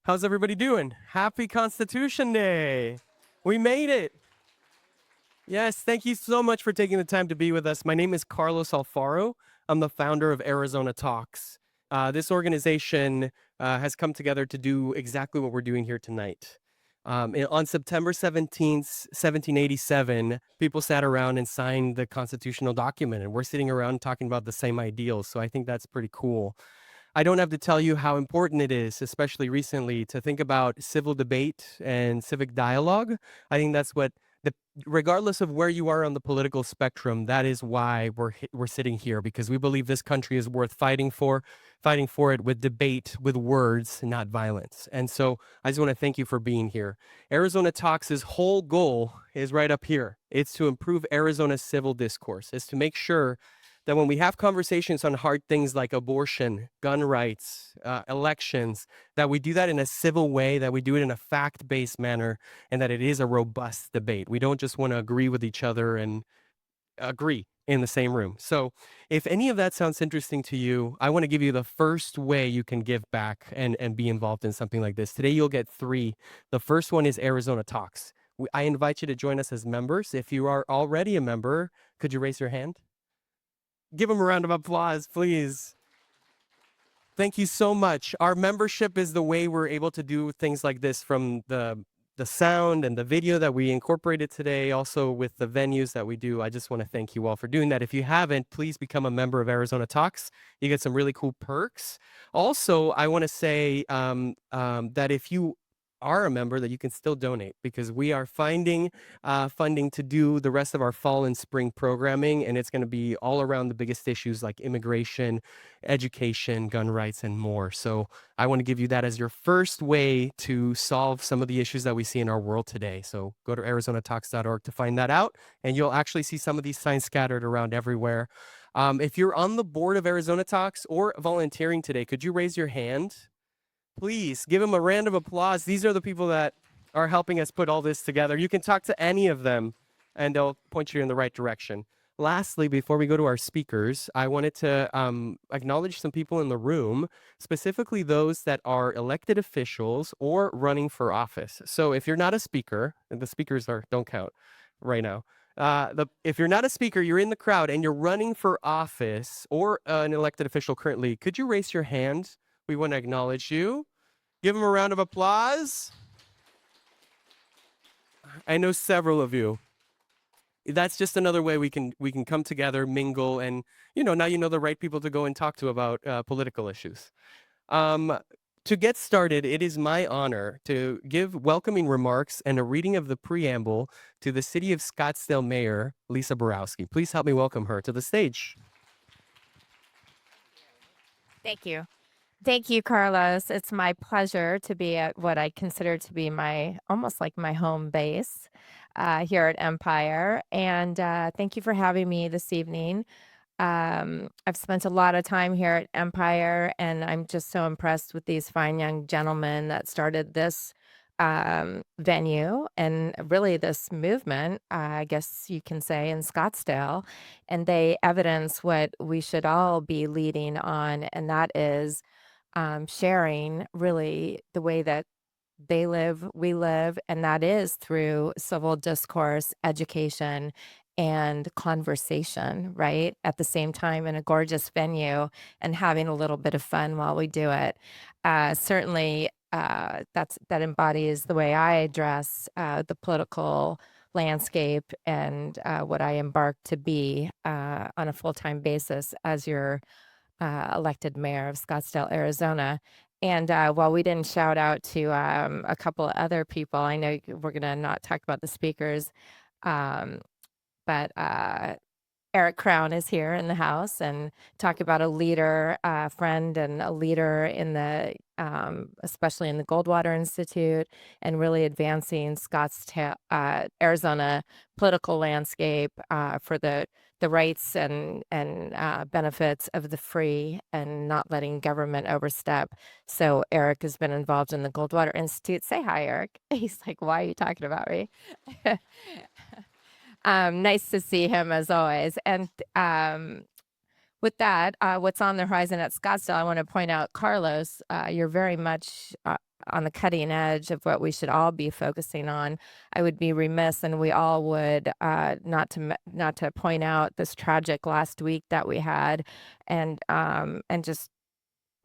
How's everybody doing? Happy Constitution Day. We made it. Yes, thank you so much for taking the time to be with us. My name is Carlos Alfaro. I'm the founder of Arizona Talks. This organization has come together to do exactly what we're doing here tonight. On September 17th, 1787, people sat around and signed the constitutional document, and we're sitting around talking about the same ideals. So I think that's pretty cool. I don't have to tell you how important it is, especially recently, to think about civil debate and civic dialogue. I think that's what the regardless of where you are on the political spectrum, that is why we're sitting here, because we believe this country is worth fighting for it with debate, with words, not violence. And so I just want to thank you for being here. Arizona Talks' whole goal is right up here. It's to improve Arizona's civil discourse. It's to make sure that when we have conversations on hard things like abortion, gun rights, elections, that we do that in a civil way, that we do it in a fact-based manner, and that it is a robust debate. We don't just want to agree with each other and agree in the same room. So if any of that sounds interesting to you, I want to give you the first way you can give back and be involved in something like this. Today, you'll get 3. The first one is Arizona Talks. I invite you to join us as members. If you are already a member, could you raise your hand? Give them a round of applause, please. Thank you so much. Our membership is the way we're able to do things like this, from the sound and the video that we incorporated today, also with the venues that we do. I just want to thank you all for doing that. If you haven't, please become a member of Arizona Talks. You get some really cool perks. Also, I want to say that if you are a member, that you can still donate, because we are finding funding to do the rest of our fall and spring programming, and it's going to be all around the biggest issues like immigration, education, gun rights, and more. So I want to give you that as your first way to solve some of the issues that we see in our world today. So go to arizonatalks.org to find that out, and you'll actually see some of these signs scattered around everywhere. If you're on the board of Arizona Talks or volunteering today, could you raise your hand? Please give them a round of applause. These are the people that are helping us put all this together. You can talk to any of them, and they'll point you in the right direction. Lastly, before we go to our speakers, I wanted to acknowledge some people in the room, specifically those that are elected officials or running for office. So if you're not a speaker, and the speakers don't count right now. If you're not a speaker, you're in the crowd and you're running for office or an elected official currently, could you raise your hand? We want to acknowledge you. Give them a round of applause. I know several of you. That's just another way we can come together, mingle, and now you know the right people to go and talk to about political issues. To get started, it is my honor to give welcoming remarks and a reading of the preamble to the City of Scottsdale Mayor Lisa Borowsky. Please help me welcome her to the stage. Thank you. Thank you, Carlos. It's my pleasure to be at what I consider to be almost like my home base here at Empire. And thank you for having me this evening. I've spent a lot of time here at Empire, and I'm just so impressed with these fine young gentlemen that started this venue and really this movement, I guess you can say, in Scottsdale. And they evidence what we should all be leading on, and that is sharing really the way that they live, we live, and that is through civil discourse, education, and conversation, right? At the same time, in a gorgeous venue, and having a little bit of fun while we do it. Certainly, that embodies the way I address the political landscape and what I embark to be on a full-time basis as your elected mayor of Scottsdale, Arizona. And while we didn't shout out to a couple of other people, I know we're going to not talk about the speakers, but Eric Crown is here in the house, and talk about a leader, friend, and a leader in the, especially in the Goldwater Institute, and really advancing Scottsdale, Arizona political landscape for the rights and benefits of the free, and not letting government overstep. So Eric has been involved in the Goldwater Institute. Say hi, Eric. He's like, why are you talking about me? Nice to see him as always. And with that, what's on the horizon at Scottsdale, I want to point out, Carlos, you're very much on the cutting edge of what we should all be focusing on. I would be remiss, and we all would, not to point out this tragic last week that we had, and just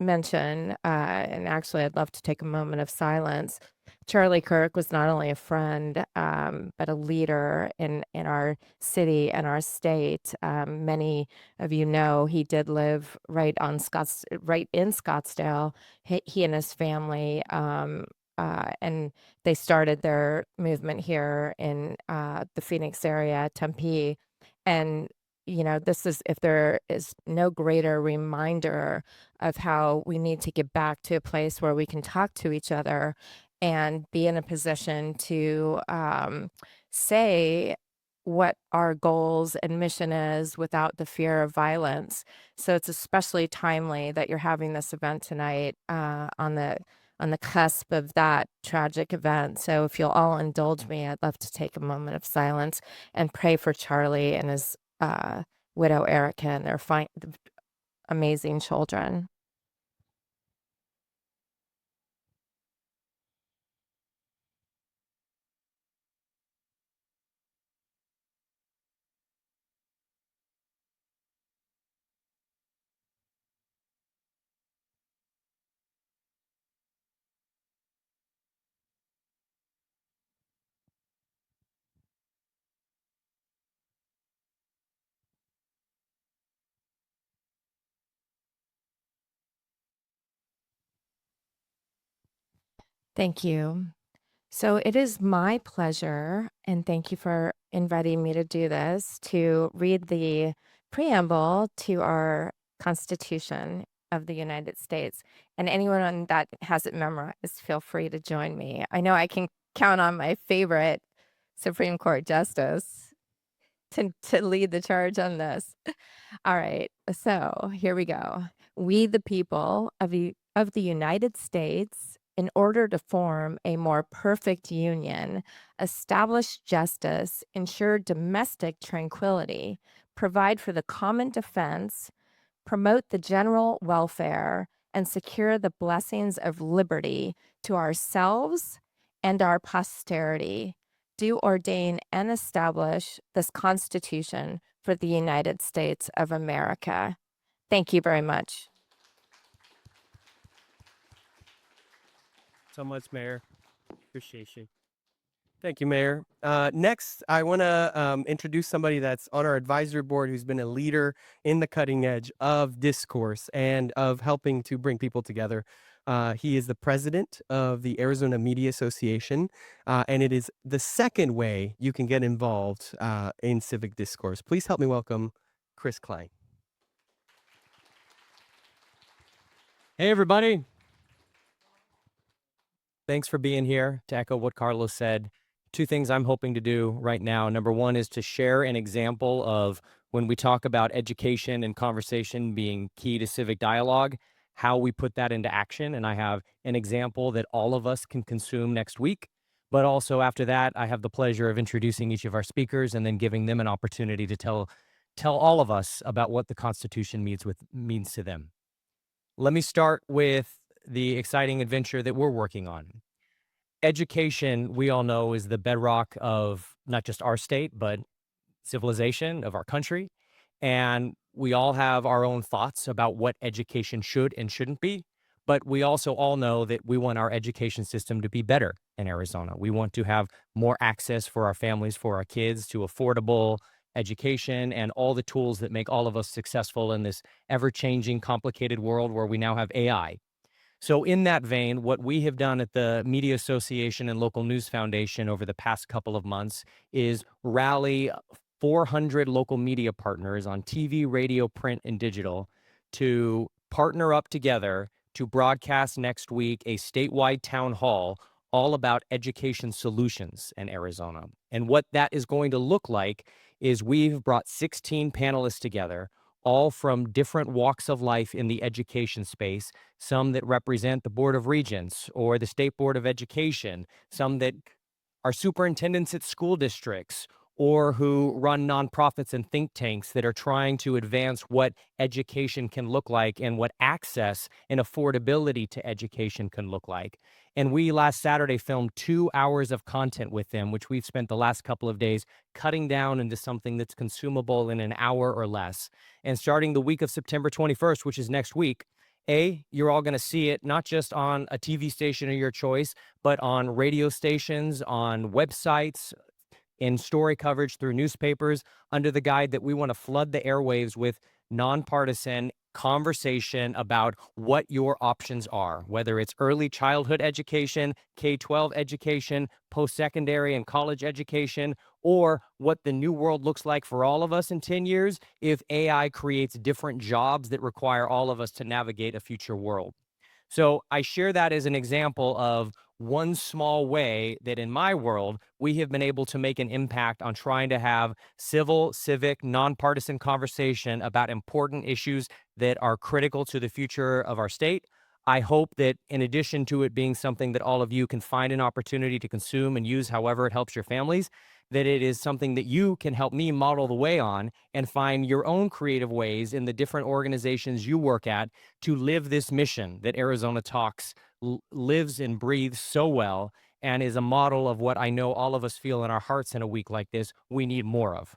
mention, and actually, I'd love to take a moment of silence. Charlie Kirk was not only a friend, but a leader in our city and our state. Many of you know he did live right in Scottsdale. He and his family, and they started their movement here in the Phoenix area, Tempe, and this is if there is no greater reminder of how we need to get back to a place where we can talk to each other and be in a position to say what our goals and mission is without the fear of violence. So it's especially timely that you're having this event tonight on the cusp of that tragic event. So if you'll all indulge me, I'd love to take a moment of silence and pray for Charlie and his widow Erica and their amazing children. Thank you. So it is my pleasure, and thank you for inviting me to do this, to read the preamble to our Constitution of the United States. And anyone that has it memorized, feel free to join me. I know I can count on my favorite Supreme Court justice to lead the charge on this. All right, so here we go. We, the people of the United States, in order to form a more perfect union, establish justice, ensure domestic tranquility, provide for the common defense, promote the general welfare, and secure the blessings of liberty to ourselves and our posterity, do ordain and establish this Constitution for the United States of America. Thank you very much. So much, Mayor. Appreciate you. Thank you, Mayor. Next, I want to introduce somebody that's on our advisory board who's been a leader in the cutting edge of discourse and of helping to bring people together. He is the president of the Arizona Media Association, and it is the second way you can get involved in civic discourse. Please help me welcome Chris Kline. Hey, everybody. Thanks for being here. To echo what Carlos said, two things I'm hoping to do right now. Number one is to share an example of when we talk about education and conversation being key to civic dialogue, how we put that into action. And I have an example that all of us can consume next week. But also after that, I have the pleasure of introducing each of our speakers and then giving them an opportunity to tell all of us about what the Constitution means to them. Let me start with the exciting adventure that we're working on. Education, we all know, is the bedrock of not just our state, but civilization of our country. And we all have our own thoughts about what education should and shouldn't be. But we also all know that we want our education system to be better in Arizona. We want to have more access for our families, for our kids, to affordable education and all the tools that make all of us successful in this ever-changing, complicated world where we now have AI. So in that vein, what we have done at the Media Association and Local News Foundation over the past couple of months is rally 400 local media partners on TV, radio, print, and digital to partner up together to broadcast next week a statewide town hall all about education solutions in Arizona. And what that is going to look like is we've brought 16 panelists together, all from different walks of life in the education space, some that represent the Board of Regents or the State Board of Education, some that are superintendents at school districts, or who run nonprofits and think tanks that are trying to advance what education can look like and what access and affordability to education can look like. And we last Saturday filmed 2 hours of content with them, which we've spent the last couple of days cutting down into something that's consumable in an hour or less. And starting the week of September 21st, which is next week, you're all going to see it not just on a TV station of your choice, but on radio stations, on websites, in story coverage through newspapers, under the guide that we want to flood the airwaves with nonpartisan conversation about what your options are, whether it's early childhood education, K-12 education, post-secondary and college education, or what the new world looks like for all of us in 10 years if AI creates different jobs that require all of us to navigate a future world. So I share that as an example of one small way that in my world, we have been able to make an impact on trying to have civil, civic, nonpartisan conversation about important issues that are critical to the future of our state. I hope that in addition to it being something that all of you can find an opportunity to consume and use however it helps your families, that it is something that you can help me model the way on and find your own creative ways in the different organizations you work at to live this mission that Arizona Talks lives and breathes so well and is a model of what I know all of us feel in our hearts in a week like this we need more of.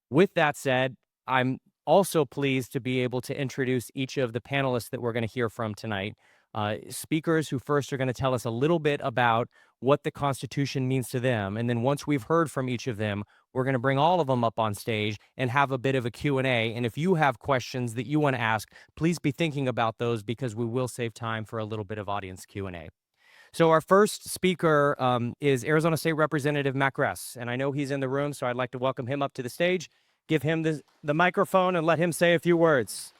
With that said, I'm also pleased to be able to introduce each of the panelists that we're going to hear from tonight. Speakers who first are going to tell us a little bit about what the Constitution means to them. And then once we've heard from each of them, we're going to bring all of them up on stage and have a bit of a Q&A. And if you have questions that you want to ask, please be thinking about those because we will save time for a little bit of audience Q&A. So our first speaker is Arizona State Representative Matt Gress. And I know he's in the room, so I'd like to welcome him up to the stage, give him the microphone and let him say a few words.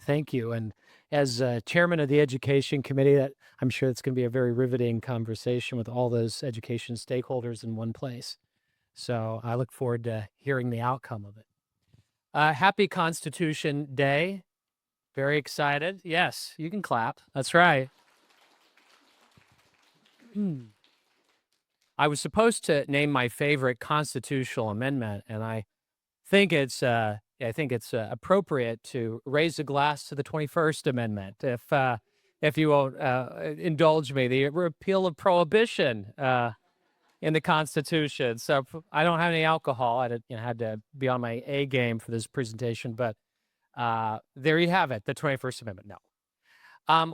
Thank you. And as chairman of the Education Committee, I'm sure it's going to be a very riveting conversation with all those education stakeholders in one place. So I look forward to hearing the outcome of it. Happy Constitution Day. Very excited. Yes, you can clap. That's right. I was supposed to name my favorite constitutional amendment, and I think it's appropriate to raise a glass to the 21st Amendment, if you won't indulge me, the repeal of prohibition in the Constitution. So I don't have any alcohol. I had to be on my A game for this presentation, but there you have it, the 21st Amendment. No.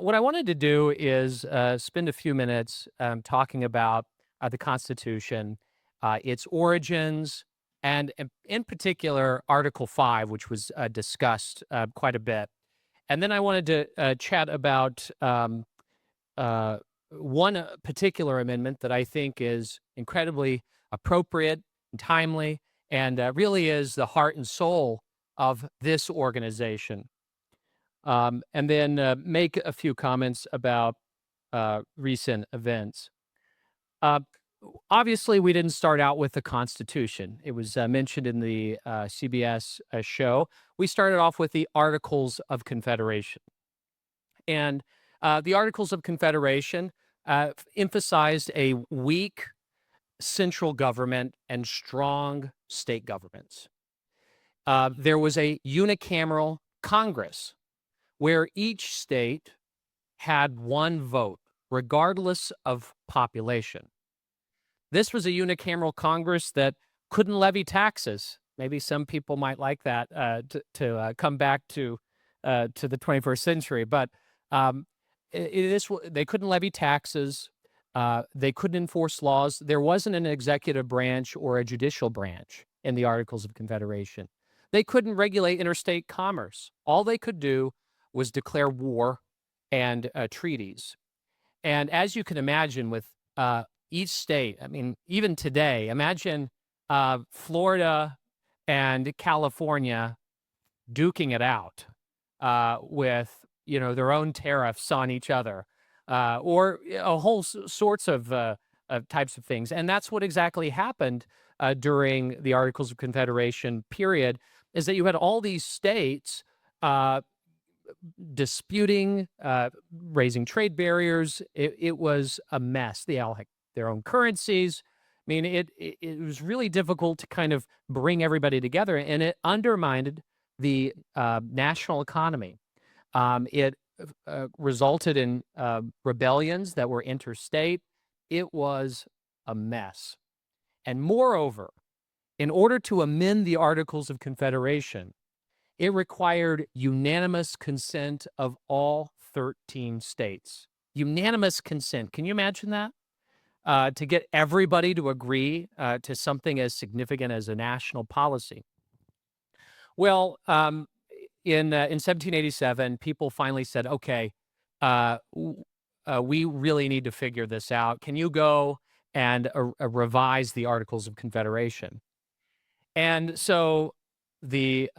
What I wanted to do is spend a few minutes talking about the Constitution, its origins, and in particular, Article 5, which was discussed quite a bit. And then I wanted to chat about one particular amendment that I think is incredibly appropriate and timely and really is the heart and soul of this organization. And then make a few comments about recent events. Obviously, we didn't start out with the Constitution. It was mentioned in the CBS show. We started off with the Articles of Confederation. And the Articles of Confederation emphasized a weak central government and strong state governments. There was a unicameral Congress where each state had one vote, regardless of population. This was a unicameral Congress that couldn't levy taxes. Maybe some people might like that to come back to the 21st century, but they couldn't levy taxes. They couldn't enforce laws. There wasn't an executive branch or a judicial branch in the Articles of Confederation. They couldn't regulate interstate commerce. All they could do was declare war and treaties. And as you can imagine, with each state, I mean, even today, imagine Florida and California duking it out with, their own tariffs on each other, or a whole sorts of types of things. And that's what exactly happened during the Articles of Confederation period, is that you had all these states disputing, raising trade barriers. It was a mess. They all had their own currencies. I mean, it was really difficult to kind of bring everybody together, and it undermined the national economy. It resulted in rebellions that were interstate. It was a mess. And moreover, in order to amend the Articles of Confederation, it required unanimous consent of all 13 states. Unanimous consent. Can you imagine that? To get everybody to agree to something as significant as a national policy. Well, in 1787, people finally said, okay, we really need to figure this out. Can you go and revise the Articles of Confederation? And so the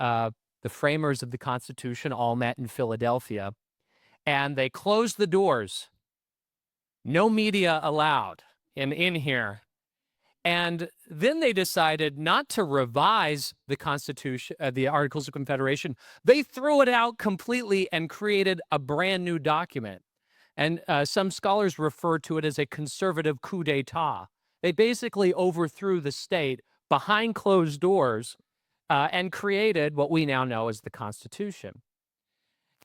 framers of the Constitution all met in Philadelphia, and they closed the doors. No media allowed in here. And then they decided not to revise the Constitution, the Articles of Confederation. They threw it out completely and created a brand new document. And some scholars refer to it as a conservative coup d'etat. They basically overthrew the state behind closed doors and created what we now know as the Constitution.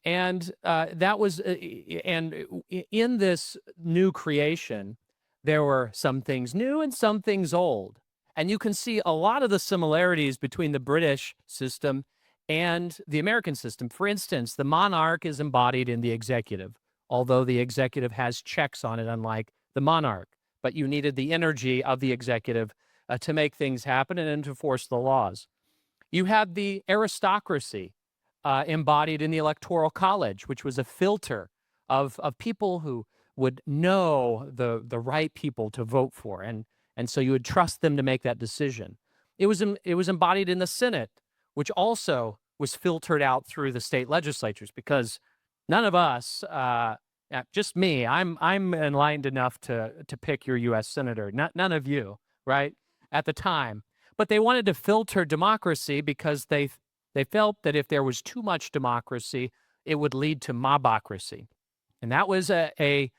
And that was, and in this new creation, there were some things new and some things old. And you can see a lot of the similarities between the British system and the American system. For instance, the monarch is embodied in the executive, although the executive has checks on it, unlike the monarch. But you needed the energy of the executive to make things happen and to enforce the laws. You had the aristocracy embodied in the Electoral College, which was a filter of people who would know the right people to vote for, and so you would trust them to make that decision. It was embodied in the Senate, which also was filtered out through the state legislatures, because none of us, just me, I'm enlightened enough to pick your U.S. senator. None of you, right? At the time, but they wanted to filter democracy because they felt that if there was too much democracy, it would lead to mobocracy, and that was a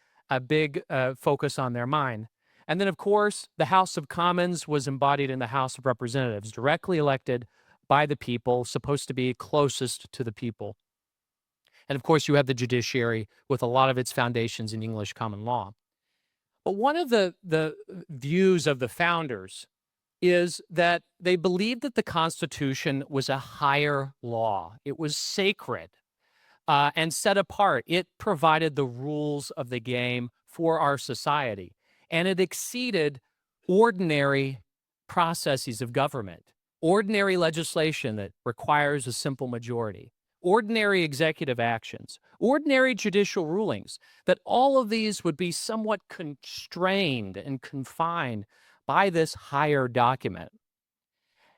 big focus on their mind. And then, of course, the House of Commons was embodied in the House of Representatives, directly elected by the people, supposed to be closest to the people. And, of course, you have the judiciary with a lot of its foundations in English common law. But one of the views of the founders is that they believed that the Constitution was a higher law. It was sacred. And set apart. It provided the rules of the game for our society, and it exceeded ordinary processes of government, ordinary legislation that requires a simple majority, ordinary executive actions, ordinary judicial rulings, that all of these would be somewhat constrained and confined by this higher document.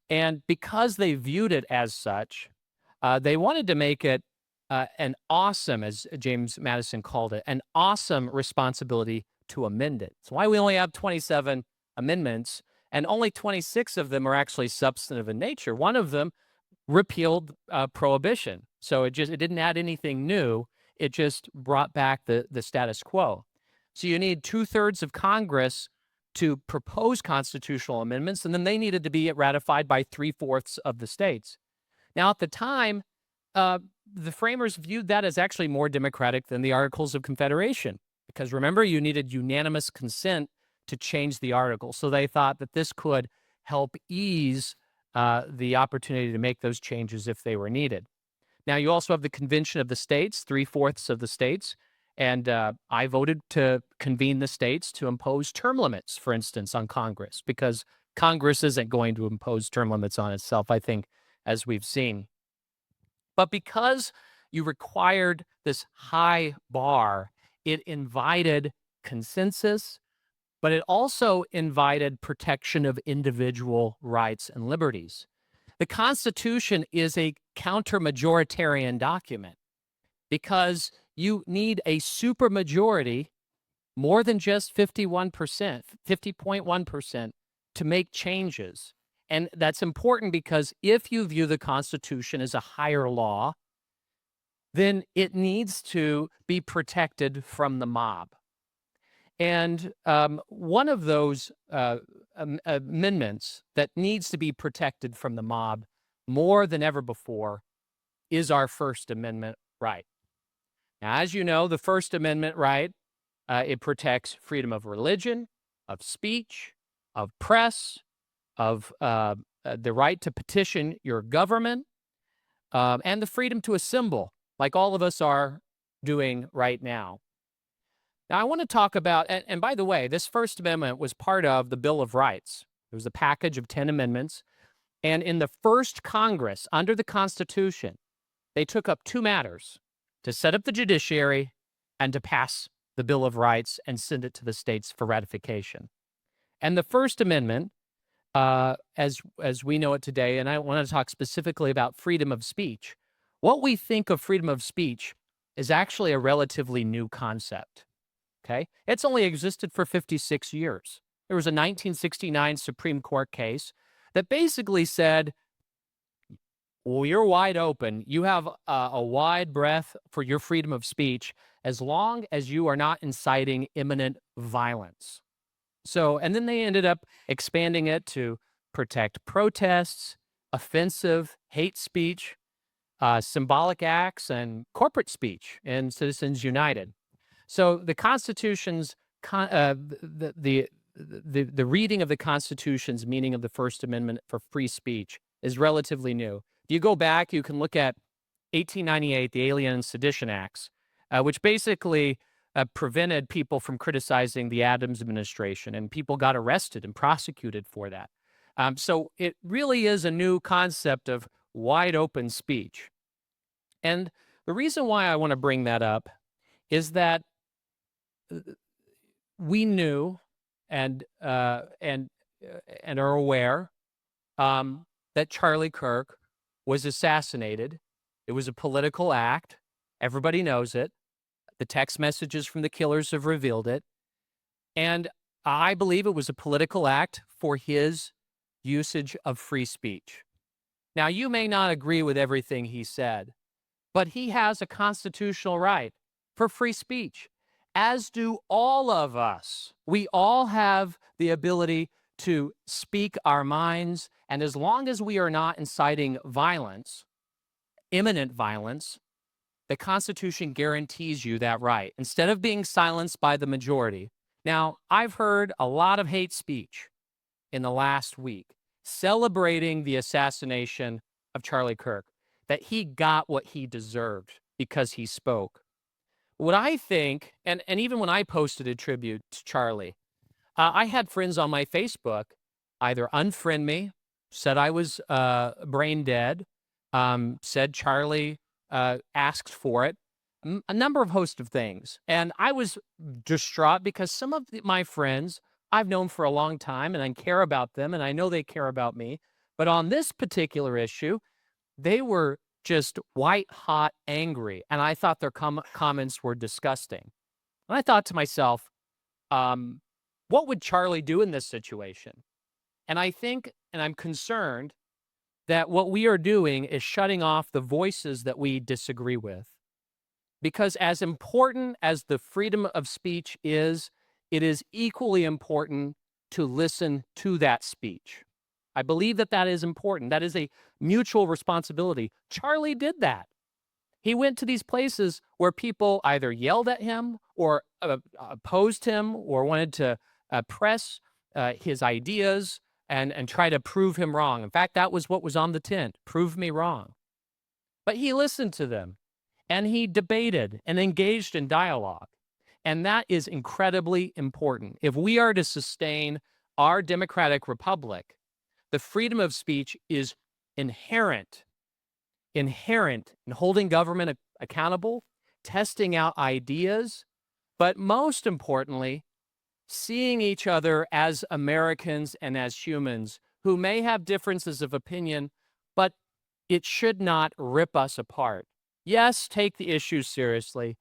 And because they viewed it as such, they wanted to make it an awesome, as James Madison called it, an awesome responsibility to amend it. That's why we only have 27 amendments, and only 26 of them are actually substantive in nature. One of them repealed prohibition. So it didn't add anything new. It just brought back the status quo. So you need 2/3 of Congress to propose constitutional amendments, and then they needed to be ratified by 3/4 of the states. Now, at the time, the framers viewed that as actually more democratic than the Articles of Confederation, because remember, you needed unanimous consent to change the article. So they thought that this could help ease the opportunity to make those changes if they were needed. Now, you also have the Convention of the States, 3/4 of the states, and I voted to convene the states to impose term limits, for instance, on Congress, because Congress isn't going to impose term limits on itself, I think, as we've seen. But because you required this high bar, it invited consensus, but it also invited protection of individual rights and liberties. The Constitution is a counter-majoritarian document because you need a supermajority, more than just 50.1%, to make changes. And that's important because if you view the Constitution as a higher law, then it needs to be protected from the mob. And one of those amendments that needs to be protected from the mob more than ever before is our First Amendment right. Now, as you know, the First Amendment right, it protects freedom of religion, of speech, of press, of the right to petition your government, and the freedom to assemble, like all of us are doing right now. Now, I want to talk about, and by the way, this First Amendment was part of the Bill of Rights. It was a package of 10 amendments. And in the first Congress, under the Constitution, they took up two matters: to set up the judiciary and to pass the Bill of Rights and send it to the states for ratification. And the First Amendment, as we know it today, and I want to talk specifically about freedom of speech. What we think of freedom of speech is actually a relatively new concept. Okay, it's only existed for 56 years. There was a 1969 Supreme Court case that basically said, well, you're wide open. You have a wide breadth for your freedom of speech as long as you are not inciting imminent violence. So, and then they ended up expanding it to protect protests, offensive hate speech, symbolic acts, and corporate speech in Citizens United. So the Constitution's the reading of the Constitution's meaning of the First Amendment for free speech is relatively new. If you go back, you can look at 1898, the Alien and Sedition Acts, which basically prevented people from criticizing the Adams administration, and people got arrested and prosecuted for that. So it really is a new concept of wide open speech. And the reason why I want to bring that up is that we knew and are aware that Charlie Kirk was assassinated. It was a political act. Everybody knows it. The text messages from the killers have revealed it. And I believe it was a political act for his usage of free speech. Now, you may not agree with everything he said, but he has a constitutional right for free speech, as do all of us. We all have the ability to speak our minds, and as long as we are not inciting violence, imminent violence, the Constitution guarantees you that right, instead of being silenced by the majority. Now, I've heard a lot of hate speech in the last week celebrating the assassination of Charlie Kirk, that he got what he deserved because he spoke. What I think, and even when I posted a tribute to Charlie, I had friends on my Facebook either unfriend me, said I was brain dead, said Charlie asked for it, a number of host of things. And I was distraught because some of my friends I've known for a long time, and I care about them, and I know they care about me. But on this particular issue, they were just white hot angry, and I thought their comments were disgusting. And I thought to myself, what would Charlie do in this situation? And I think, and I'm concerned, that what we are doing is shutting off the voices that we disagree with. Because as important as the freedom of speech is, it is equally important to listen to that speech. I believe that that is important. That is a mutual responsibility. Charlie did that. He went to these places where people either yelled at him or opposed him or wanted to press his ideas and try to prove him wrong. In fact, that was what was on the tent, prove me wrong. But he listened to them, and he debated and engaged in dialogue. And that is incredibly important. If we are to sustain our democratic republic, the freedom of speech is inherent in holding government accountable, testing out ideas, but most importantly, seeing each other as Americans and as humans who may have differences of opinion, but it should not rip us apart. Yes, take the issues seriously,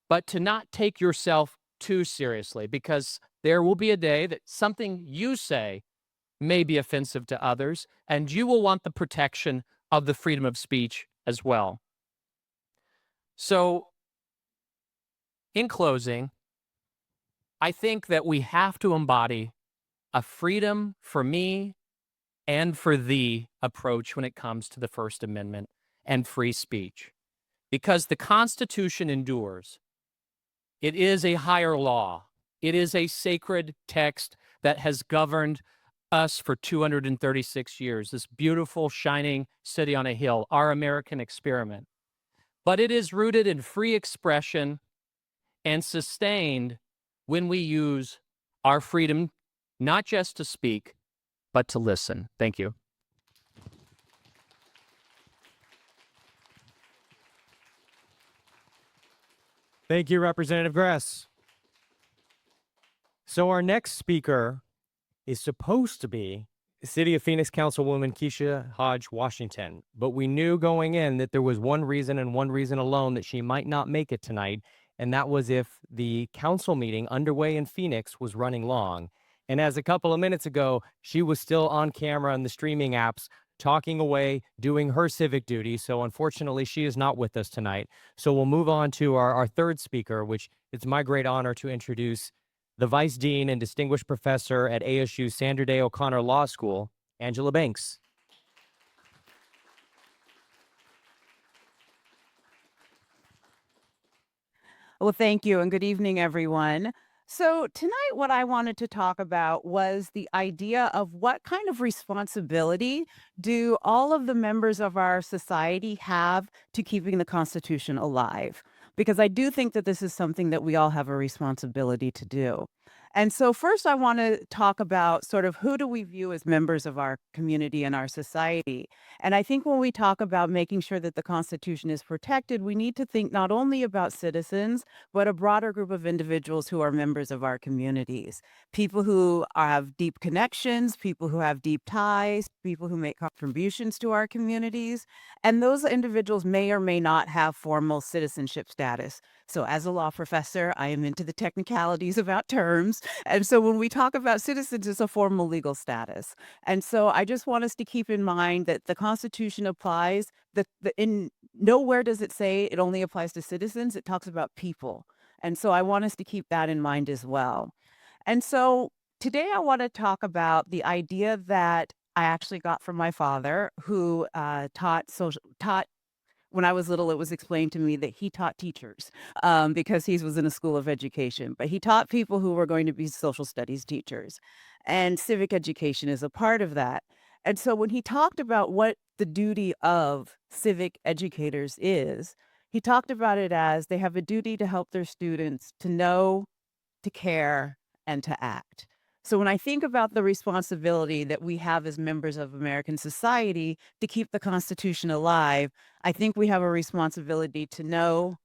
but to not take yourself too seriously, because there will be a day that something you say may be offensive to others, and you will want the protection of the freedom of speech as well. So, in closing, I think that we have to embody a freedom for me and for thee approach when it comes to the First Amendment and free speech. Because the Constitution endures. It is a higher law. It is a sacred text that has governed us for 236 years, this beautiful, shining city on a hill, our American experiment. But it is rooted in free expression and sustained when we use our freedom not just to speak, but to listen. Thank you. Thank you, Representative Gress. So our next speaker is supposed to be City of Phoenix Councilwoman Keisha Hodge Washington, but we knew going in that there was one reason and one reason alone that she might not make it tonight, and that was if the council meeting underway in Phoenix was running long. And as a couple of minutes ago, she was still on camera on the streaming apps talking away, doing her civic duty. So unfortunately, she is not with us tonight. So we'll move on to our third speaker, which it's my great honor to introduce the Vice Dean and Distinguished Professor at ASU Sandra Day O'Connor Law School, Angela Banks. Well, thank you, and good evening, everyone. So tonight, what I wanted to talk about was the idea of what kind of responsibility do all of the members of our society have to keeping the Constitution alive? Because I do think that this is something that we all have a responsibility to do. And so first, I want to talk about sort of who do we view as members of our community and our society. And I think when we talk about making sure that the Constitution is protected, we need to think not only about citizens, but a broader group of individuals who are members of our communities. People who have deep connections, people who have deep ties, people who make contributions to our communities. And those individuals may or may not have formal citizenship status. So as a law professor, I am into the technicalities about terms. And so when we talk about citizens, it's a formal legal status. And so I just want us to keep in mind that the Constitution applies, in nowhere does it say it only applies to citizens. It talks about people. And so I want us to keep that in mind as well. And so today I want to talk about the idea that I actually got from my father, who taught when I was little. It was explained to me that he taught teachers because he was in a school of education, but he taught people who were going to be social studies teachers. And civic education is a part of that. And so when he talked about what the duty of civic educators is, he talked about it as they have a duty to help their students to know, to care, and to act. So when I think about the responsibility that we have as members of American society to keep the Constitution alive, I think we have a responsibility to know,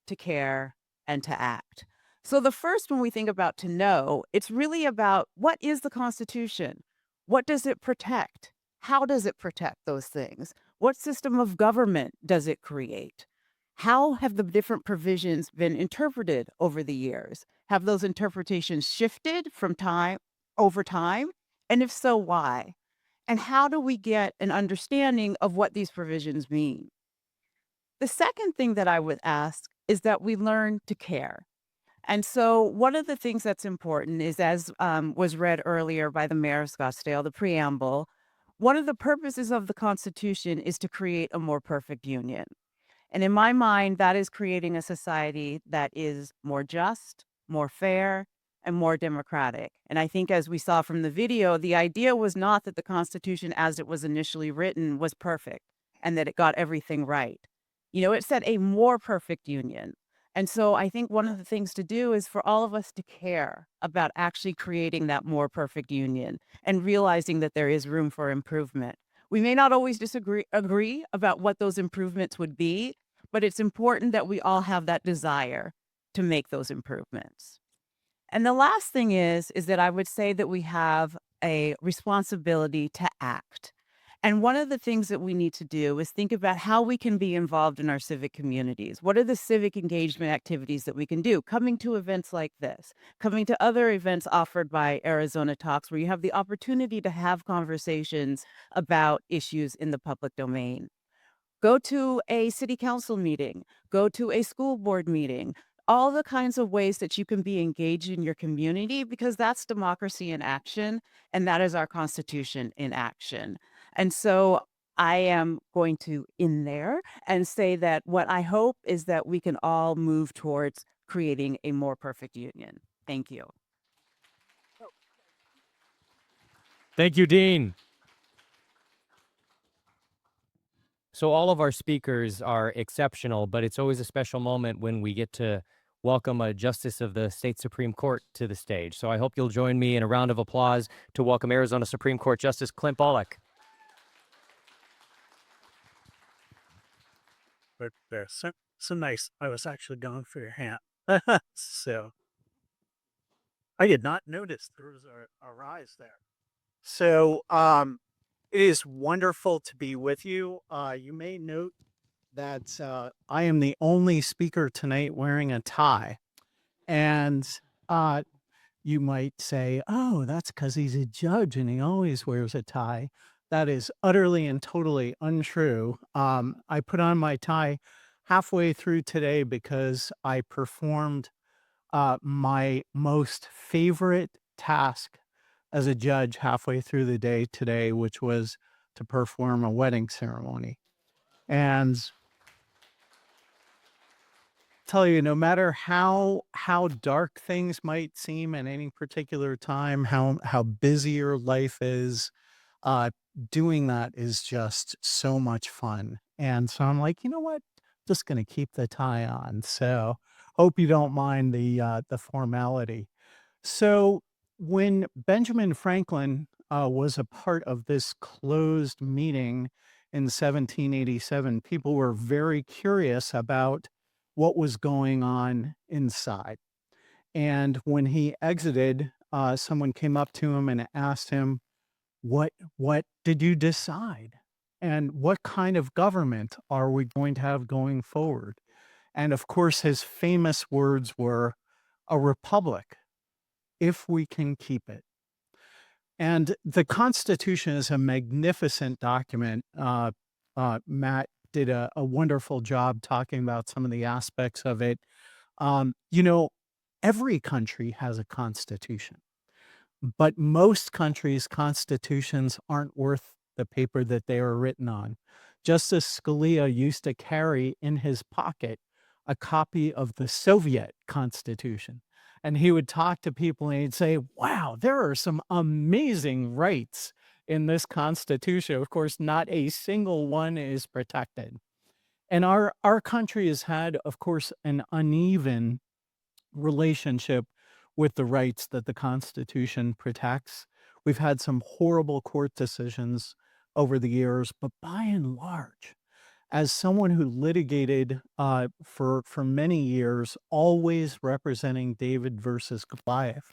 to care, and to act. So the first, when we think about to know, it's really about what is the Constitution? What does it protect? How does it protect those things? What system of government does it create? How have the different provisions been interpreted over the years? Have those interpretations shifted over time? And if so, why? And how do we get an understanding of what these provisions mean? The second thing that I would ask is that we learn to care. And so one of the things that's important is, as was read earlier by the mayor of Scottsdale, the preamble, one of the purposes of the Constitution is to create a more perfect union. And in my mind, that is creating a society that is more just, more fair, and more democratic. And I think, as we saw from the video, the idea was not that the Constitution as it was initially written was perfect and that it got everything right. It said a more perfect union. And so I think one of the things to do is for all of us to care about actually creating that more perfect union and realizing that there is room for improvement. We may not always agree about what those improvements would be, but it's important that we all have that desire to make those improvements. And the last thing is that I would say that we have a responsibility to act. And one of the things that we need to do is think about how we can be involved in our civic communities. What are the civic engagement activities that we can do? Coming to events like this, coming to other events offered by Arizona Talks, where you have the opportunity to have conversations about issues in the public domain. Go to a city council meeting, go to a school board meeting, all the kinds of ways that you can be engaged in your community, because that's democracy in action, and that is our Constitution in action. And so I am going to end there and say that what I hope is that we can all move towards creating a more perfect union. Thank you. Thank you, Dean. So all of our speakers are exceptional, but it's always a special moment when we get to welcome a justice of the state Supreme Court to the stage. So I hope you'll join me in a round of applause to welcome Arizona Supreme Court Justice Clint Bolick. But they're so nice. I was actually going for your hand. So I did not notice there was a rise there. So it is wonderful to be with you. You may note that I am the only speaker tonight wearing a tie. And you might say, oh, that's because he's a judge and he always wears a tie. That is utterly and totally untrue. I put on my tie halfway through today because I performed my most favorite task as a judge halfway through the day today, which was to perform a wedding ceremony. And tell you, no matter how dark things might seem at any particular time, how busy your life is, doing that is just so much fun. And so I'm like, you know what? Just gonna keep the tie on. So hope you don't mind the formality. So when Benjamin Franklin was a part of this closed meeting in 1787, people were very curious about what was going on inside. And when he exited, someone came up to him and asked him, what did you decide? And what kind of government are we going to have going forward? And of course, his famous words were, a republic, if we can keep it. And the Constitution is a magnificent document. Matt did a wonderful job talking about some of the aspects of it. You know, every country has a constitution, but most countries' constitutions aren't worth the paper that they are written on. Justice Scalia used to carry in his pocket a copy of the Soviet Constitution. And he would talk to people and he'd say, wow, there are some amazing rights in this Constitution. Of course, not a single one is protected. And our country has had, of course, an uneven relationship with the rights that the Constitution protects. We've had some horrible court decisions over the years, but by and large, as someone who litigated for many years, always representing David versus Goliath,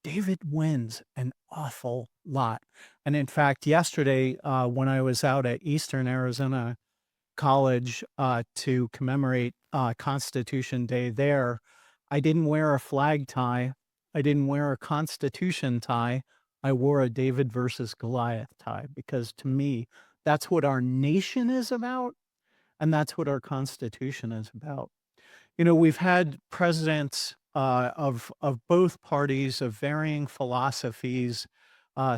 David wins an awful lot. And in fact, yesterday, when I was out at Eastern Arizona College to commemorate Constitution Day there, I didn't wear a flag tie. I didn't wear a Constitution tie. I wore a David versus Goliath tie because to me, that's what our nation is about. And that's what our Constitution is about. You know, we've had presidents of both parties of varying philosophies.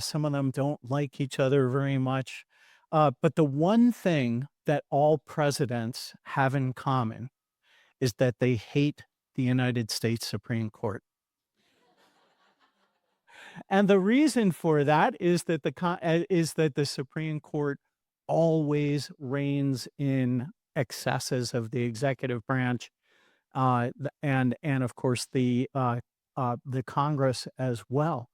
Some of them don't like each other very much. But the one thing that all presidents have in common is that they hate the United States Supreme Court. And the reason for that is that the Supreme Court always reins in excesses of the executive branch, and of course the Congress as well.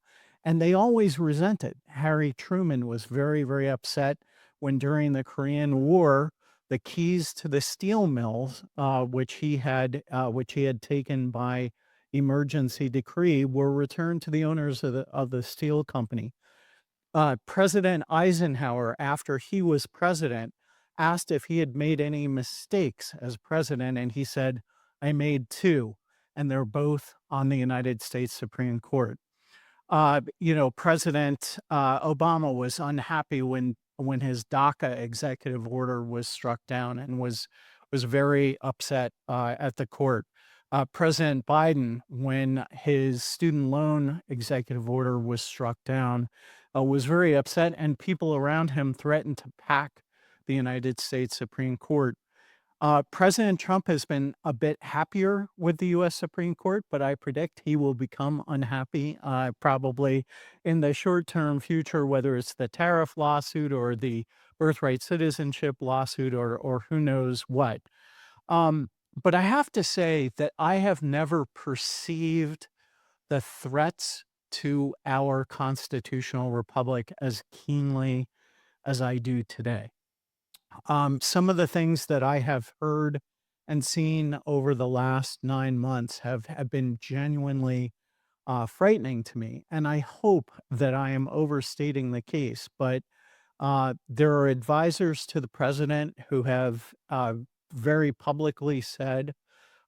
And they always resent it. Harry Truman was very, very upset when during the Korean War, the keys to the steel mills, which he had taken by emergency decree, were returned to the owners of the steel company. President Eisenhower, after he was president, asked if he had made any mistakes as president, and he said, I made two, and they're both on the United States Supreme Court. You know, President Obama was unhappy when when his DACA executive order was struck down, and was very upset at the court. President Biden, when his student loan executive order was struck down, was very upset, and people around him threatened to pack the United States Supreme Court. President Trump has been a bit happier with the U.S. Supreme Court, but I predict he will become unhappy probably in the short-term future, whether it's the tariff lawsuit or the birthright citizenship lawsuit, or who knows what. But I have to say that I have never perceived the threats to our constitutional republic as keenly as I do today. Some of the things that I have heard and seen over the last 9 months have been genuinely frightening to me. And I hope that I am overstating the case, but there are advisors to the president who have very publicly said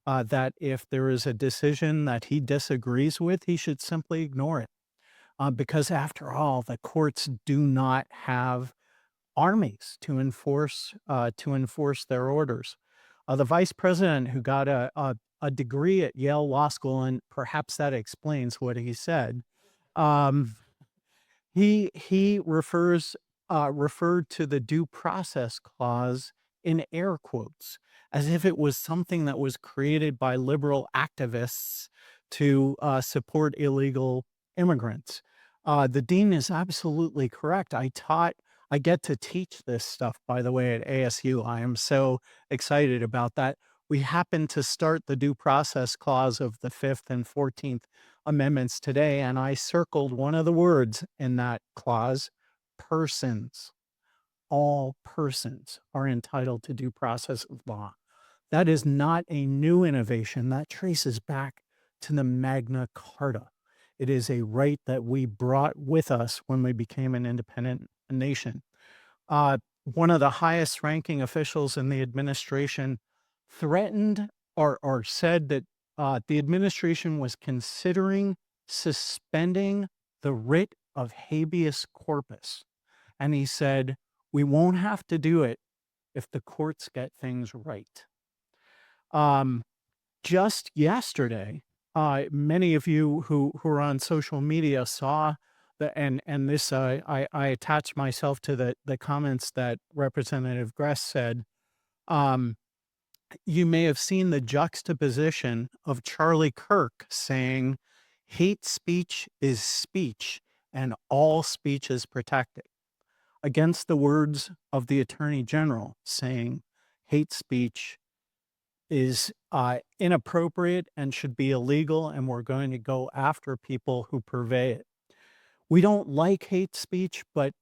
that if there is a decision that he disagrees with, he should simply ignore it. Because after all, the courts do not have armies to enforce their orders. The vice president, who got a degree at Yale Law School, and perhaps that explains what he said, he referred to the due process clause in air quotes, as if it was something that was created by liberal activists to support illegal immigrants. The dean is absolutely correct. I get to teach this stuff, by the way, at ASU. I am so excited about that. We happen to start the due process clause of the 5th and 14th Amendments today, and I circled one of the words in that clause: persons. All persons are entitled to due process of law. That is not a new innovation. That traces back to the Magna Carta. It is a right that we brought with us when we became an independent nation. One of the highest ranking officials in the administration threatened or said that the administration was considering suspending the writ of habeas corpus. And he said, we won't have to do it if the courts get things right. Just yesterday, many of you who are on social media saw and this, I attached myself to the comments that Representative Gress said. You may have seen the juxtaposition of Charlie Kirk saying, hate speech is speech and all speech is protected, against the words of the Attorney General saying hate speech is inappropriate and should be illegal, and we're going to go after people who purvey it. We don't like hate speech, but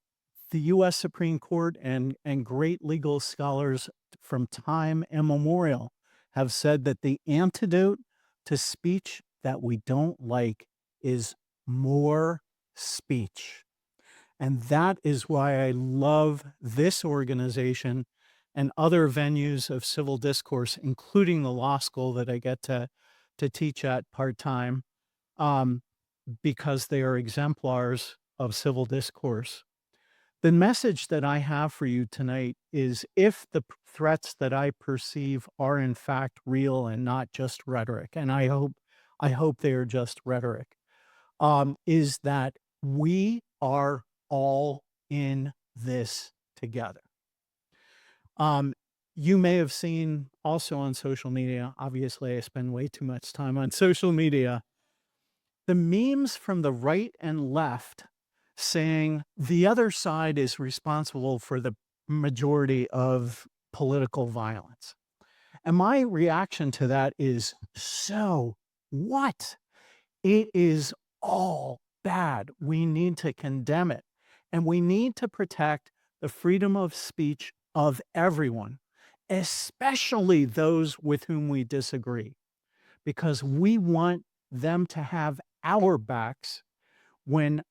the U.S. Supreme Court and great legal scholars from time immemorial have said that the antidote to speech that we don't like is more speech. And that is why I love this organization and other venues of civil discourse, including the law school that I get to teach at part-time, because they are exemplars of civil discourse. The message that I have for you tonight is, if the threats that I perceive are in fact real and not just rhetoric, and I hope they are just rhetoric, is that we are all in this together. You may have seen also on social media, obviously I spend way too much time on social media, the memes from the right and left saying the other side is responsible for the majority of political violence. And my reaction to that is, so what? It is all bad. We need to condemn it. And we need to protect the freedom of speech of everyone, especially those with whom we disagree, because we want them to have our backs when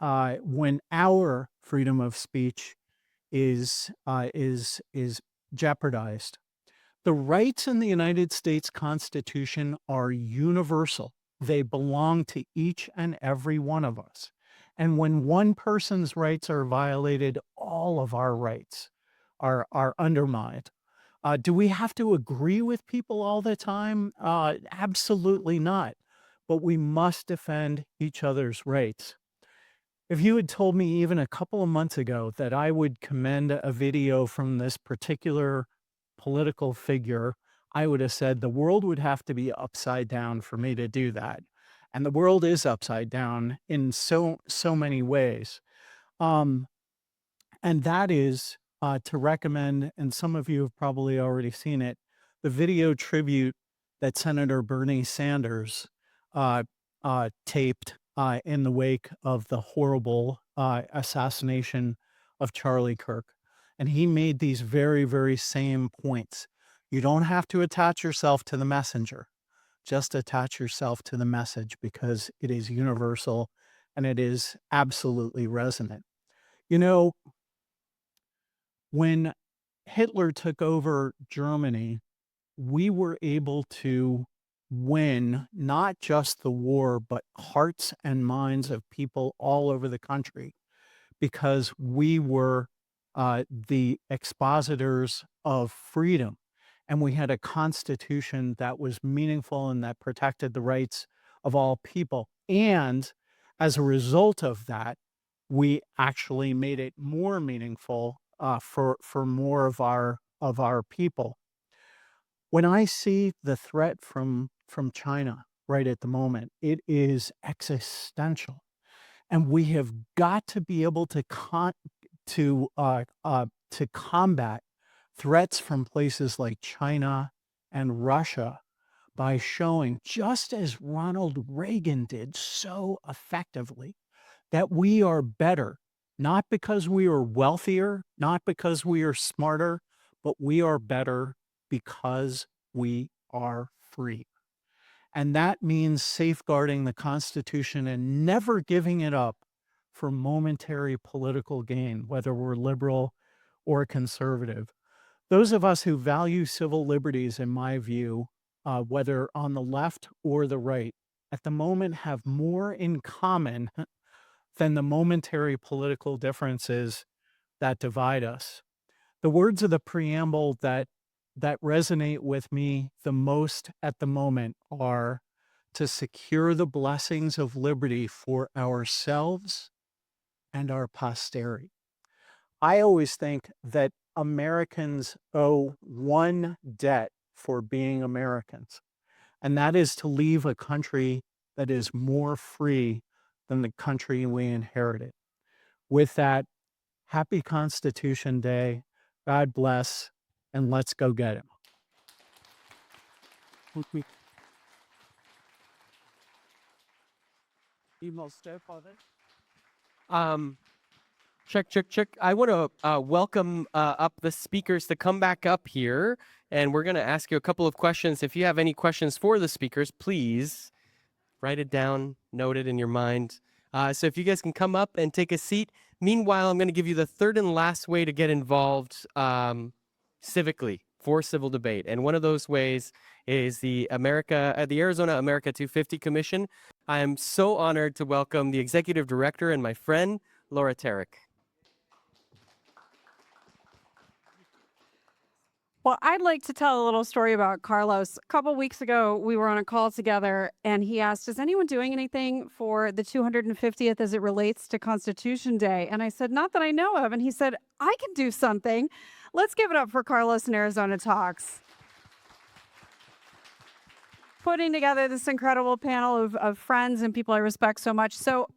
our freedom of speech is jeopardized. The rights in the United States Constitution are universal. They belong to each and every one of us. And when one person's rights are violated, all of our rights are undermined. Do we have to agree with people all the time? Absolutely not. But we must defend each other's rights. If you had told me even a couple of months ago that I would commend a video from this particular political figure, I would have said the world would have to be upside down for me to do that. And the world is upside down in so many ways. And that is to recommend, and some of you have probably already seen it, the video tribute that Senator Bernie Sanders taped in the wake of the horrible assassination of Charlie Kirk. And he made these very, very same points. You don't have to attach yourself to the messenger. Just attach yourself to the message because it is universal and it is absolutely resonant. You know, when Hitler took over Germany, we were able to win not just the war, but hearts and minds of people all over the country because we were the expositors of freedom. And we had a constitution that was meaningful and that protected the rights of all people. And as a result of that, we actually made it more meaningful for more of our people. When I see the threat from China right at the moment, it is existential, and we have got to be able to combat threats from places like China and Russia by showing, just as Ronald Reagan did so effectively, that we are better, not because we are wealthier, not because we are smarter, but we are better because we are free. And that means safeguarding the Constitution and never giving it up for momentary political gain, whether we're liberal or conservative. Those of us who value civil liberties, in my view, whether on the left or the right, at the moment have more in common than the momentary political differences that divide us. The words of the preamble that resonate with me the most at the moment are to secure the blessings of liberty for ourselves and our posterity. I always think that Americans owe one debt for being Americans, and that is to leave a country that is more free than the country we inherited. With that, happy Constitution Day. God bless, and let's go get him. Check. I want to welcome up the speakers to come back up here, and we're going to ask you a couple of questions. If you have any questions for the speakers, please write it down, note it in your mind. So if you guys can come up and take a seat. Meanwhile, I'm going to give you the third and last way to get involved civically for civil debate. And one of those ways is the Arizona America 250 Commission. I am so honored to welcome the executive director and my friend, Laura Terech. Well, I'd like to tell a little story about Carlos. A couple weeks ago, we were on a call together, and he asked, is anyone doing anything for the 250th as it relates to Constitution Day? And I said, not that I know of. And he said, I can do something. Let's give it up for Carlos and Arizona Talks. Putting together this incredible panel of friends and people I respect so much. So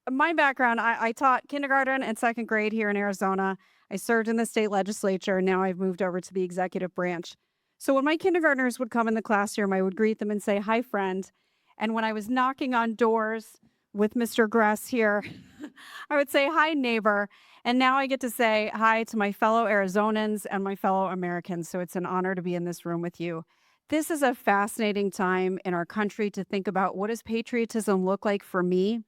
my background, I taught kindergarten and second grade here in Arizona. I served in the state legislature, and now I've moved over to the executive branch. So when my kindergartners would come in the classroom, I would greet them and say, hi, friend. And when I was knocking on doors with Mr. Gress here, I would say, hi, neighbor. And now I get to say hi to my fellow Arizonans and my fellow Americans. So it's an honor to be in this room with you. This is a fascinating time in our country to think about, what does patriotism look like for me?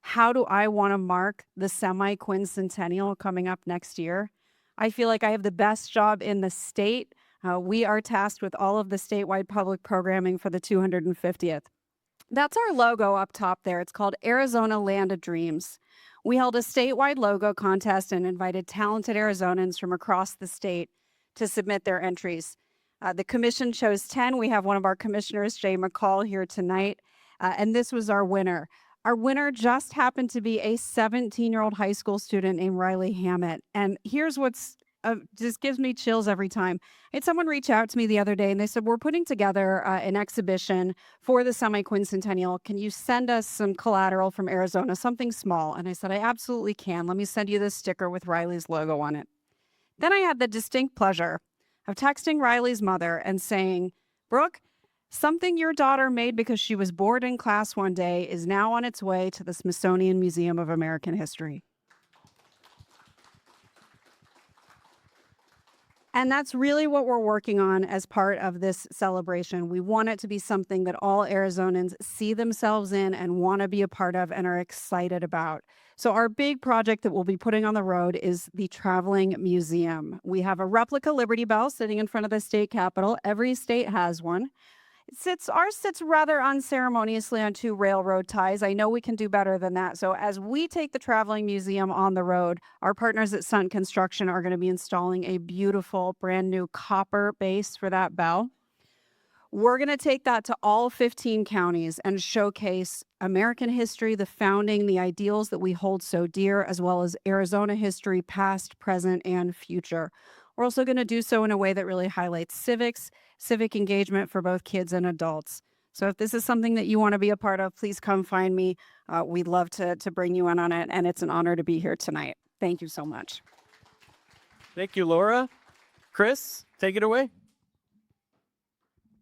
How do I want to mark the semi-quincentennial coming up next year? I feel like I have the best job in the state. We are tasked with all of the statewide public programming for the 250th. That's our logo up top there. It's called Arizona Land of Dreams. We held a statewide logo contest and invited talented Arizonans from across the state to submit their entries. The commission chose 10. We have one of our commissioners, Jay McCall, here tonight, and this was our winner. Our winner just happened to be a 17-year-old high school student named Riley Hammett. And here's what's just gives me chills every time. I had someone reach out to me the other day and they said, we're putting together an exhibition for the semi-quincentennial. Can you send us some collateral from Arizona, something small? And I said, I absolutely can. Let me send you this sticker with Riley's logo on it. Then I had the distinct pleasure of texting Riley's mother and saying, Brooke, something your daughter made because she was bored in class one day is now on its way to the Smithsonian Museum of American History. And that's really what we're working on as part of this celebration. We want it to be something that all Arizonans see themselves in and want to be a part of and are excited about. So our big project that we'll be putting on the road is the Traveling Museum. We have a replica Liberty Bell sitting in front of the state capitol. Every state has one. Ours sits rather unceremoniously on 2 railroad ties. I know we can do better than that. So as we take the Traveling Museum on the road, our partners at Sun Construction are going to be installing a beautiful brand new copper base for that bell. We're going to take that to all 15 counties and showcase American history, the founding, the ideals that we hold so dear, as well as Arizona history, past, present, and future. We're also going to do so in a way that really highlights civic engagement for both kids and adults. So if this is something that you want to be a part of, please come find me. We'd love to bring you in on it, and it's an honor to be here tonight. Thank you so much. Thank you, Laura. Chris, take it away.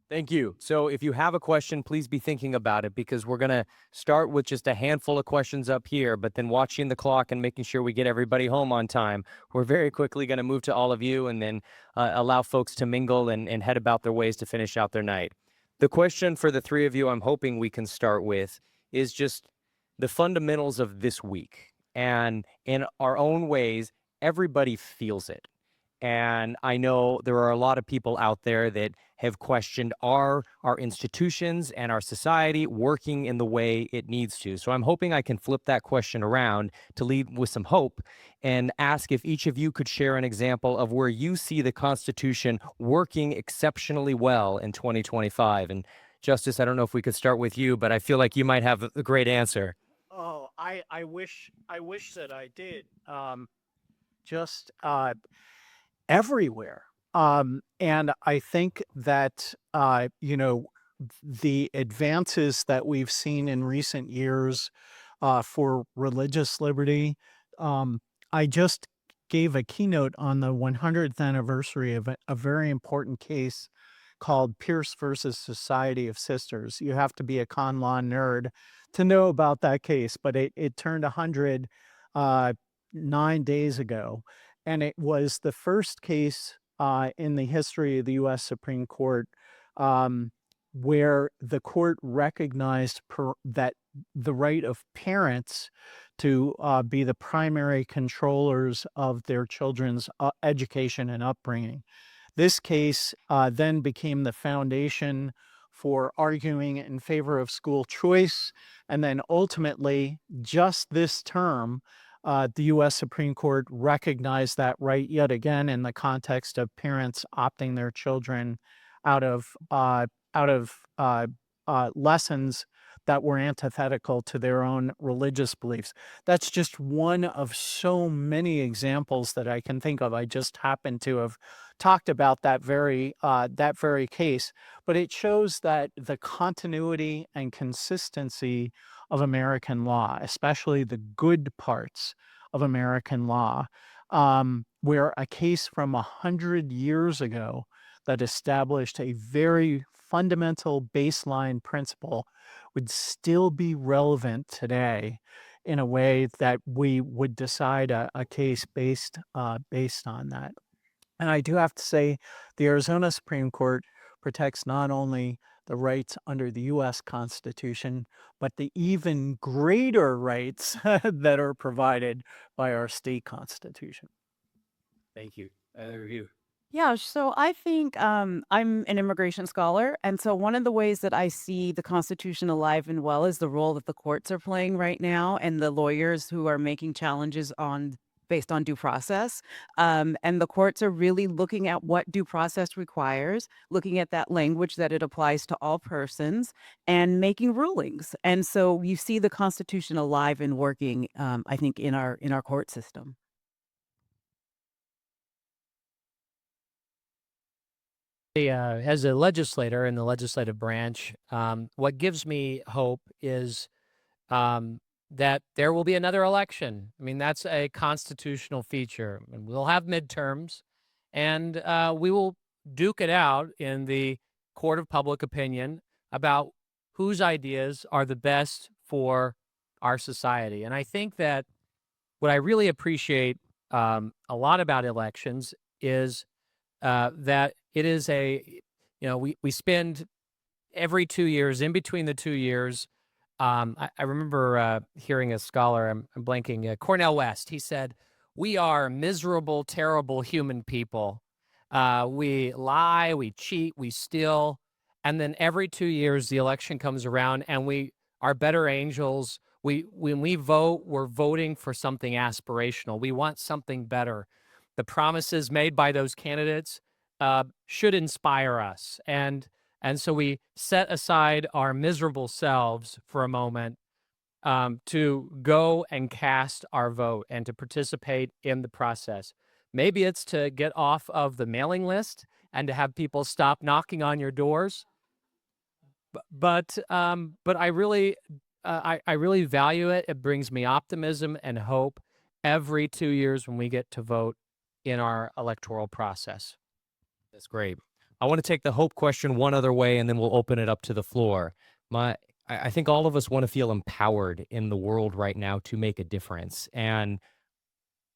Thank you. So if you have a question, please be thinking about it, because we're going to start with just a handful of questions up here, but then watching the clock and making sure we get everybody home on time. We're very quickly going to move to all of you and then allow folks to mingle and head about their ways to finish out their night. The question for the 3 of you I'm hoping we can start with is just the fundamentals of this week. And in our own ways, everybody feels it. And I know there are a lot of people out there that have questioned, are our institutions and our society working in the way it needs to? So I'm hoping I can flip that question around to lead with some hope and ask if each of you could share an example of where you see the Constitution working exceptionally well in 2025. And Justice, I don't know if we could start with you, but I feel like you might have a great answer. Oh, I wish that I did. Everywhere. And I think that, the advances that we've seen in recent years for religious liberty, I just gave a keynote on the 100th anniversary of a very important case called Pierce versus Society of Sisters. You have to be a con law nerd to know about that case, but it turned 100 9 days ago. And it was the first case in the history of the U.S. Supreme Court where the court recognized that the right of parents to be the primary controllers of their children's education and upbringing. This case then became the foundation for arguing in favor of school choice. And then ultimately, just this term, the U.S. Supreme Court recognized that right yet again in the context of parents opting their children out of lessons that were antithetical to their own religious beliefs. That's just one of so many examples that I can think of. I just happen to have talked about that very case, but it shows that the continuity and consistency of American law, especially the good parts of American law, where a case from 100 years ago that established a very fundamental baseline principle would still be relevant today in a way that we would decide a case based on that. And I do have to say, the Arizona Supreme Court protects not only the rights under the U.S. Constitution, but the even greater rights that are provided by our state constitution. Thank you. Review. Yeah, so I think I'm an immigration scholar. And so one of the ways that I see the Constitution alive and well is the role that the courts are playing right now and the lawyers who are making challenges on based on due process. And the courts are really looking at what due process requires, looking at that language that it applies to all persons and making rulings. And so you see the Constitution alive and working, I think, in our court system. As a legislator in the legislative branch, what gives me hope is that there will be another election. I mean, that's a constitutional feature. And we'll have midterms, and we will duke it out in the court of public opinion about whose ideas are the best for our society. And I think that what I really appreciate a lot about elections is that it is we spend every 2 years, in between the 2 years. I remember hearing a scholar, I'm blanking, Cornell West. He said, "We are miserable, terrible human people. We lie, we cheat, we steal, and then every 2 years the election comes around, and we are better angels. When we vote, we're voting for something aspirational. We want something better. The promises made by those candidates should inspire us, and so we set aside our miserable selves for a moment to go and cast our vote and to participate in the process. Maybe it's to get off of the mailing list and to have people stop knocking on your doors. But I really value it. It brings me optimism and hope every 2 years when we get to vote in our electoral process. That's great. I want to take the hope question one other way, and then we'll open it up to the floor. I think all of us want to feel empowered in the world right now to make a difference. And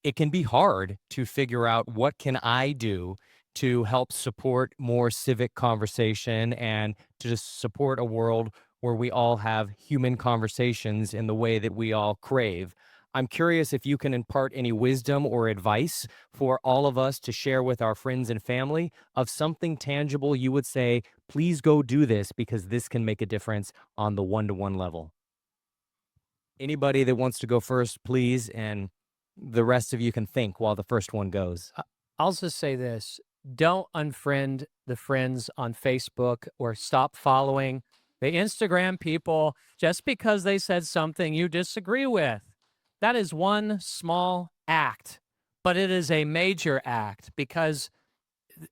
it can be hard to figure out what can I do to help support more civic conversation and to just support a world where we all have human conversations in the way that we all crave. I'm curious if you can impart any wisdom or advice for all of us to share with our friends and family of something tangible you would say, please go do this because this can make a difference on the one-to-one level. Anybody that wants to go first, please, and the rest of you can think while the first one goes. I'll just say this. Don't unfriend the friends on Facebook or stop following the Instagram people just because they said something you disagree with. That is one small act, but it is a major act because,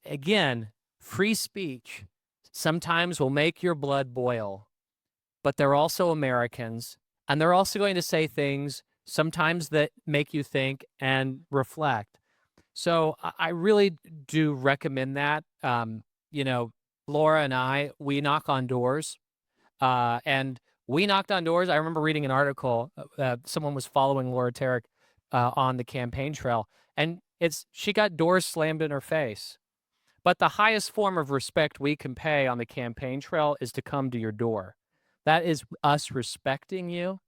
again, free speech sometimes will make your blood boil, but they're also Americans, and they're also going to say things sometimes that make you think and reflect. So I really do recommend that. Laura and I, we knock on doors, and we knocked on doors. I remember reading an article. Someone was following Laura Terech on the campaign trail, and she got doors slammed in her face. But the highest form of respect we can pay on the campaign trail is to come to your door. That is us respecting you.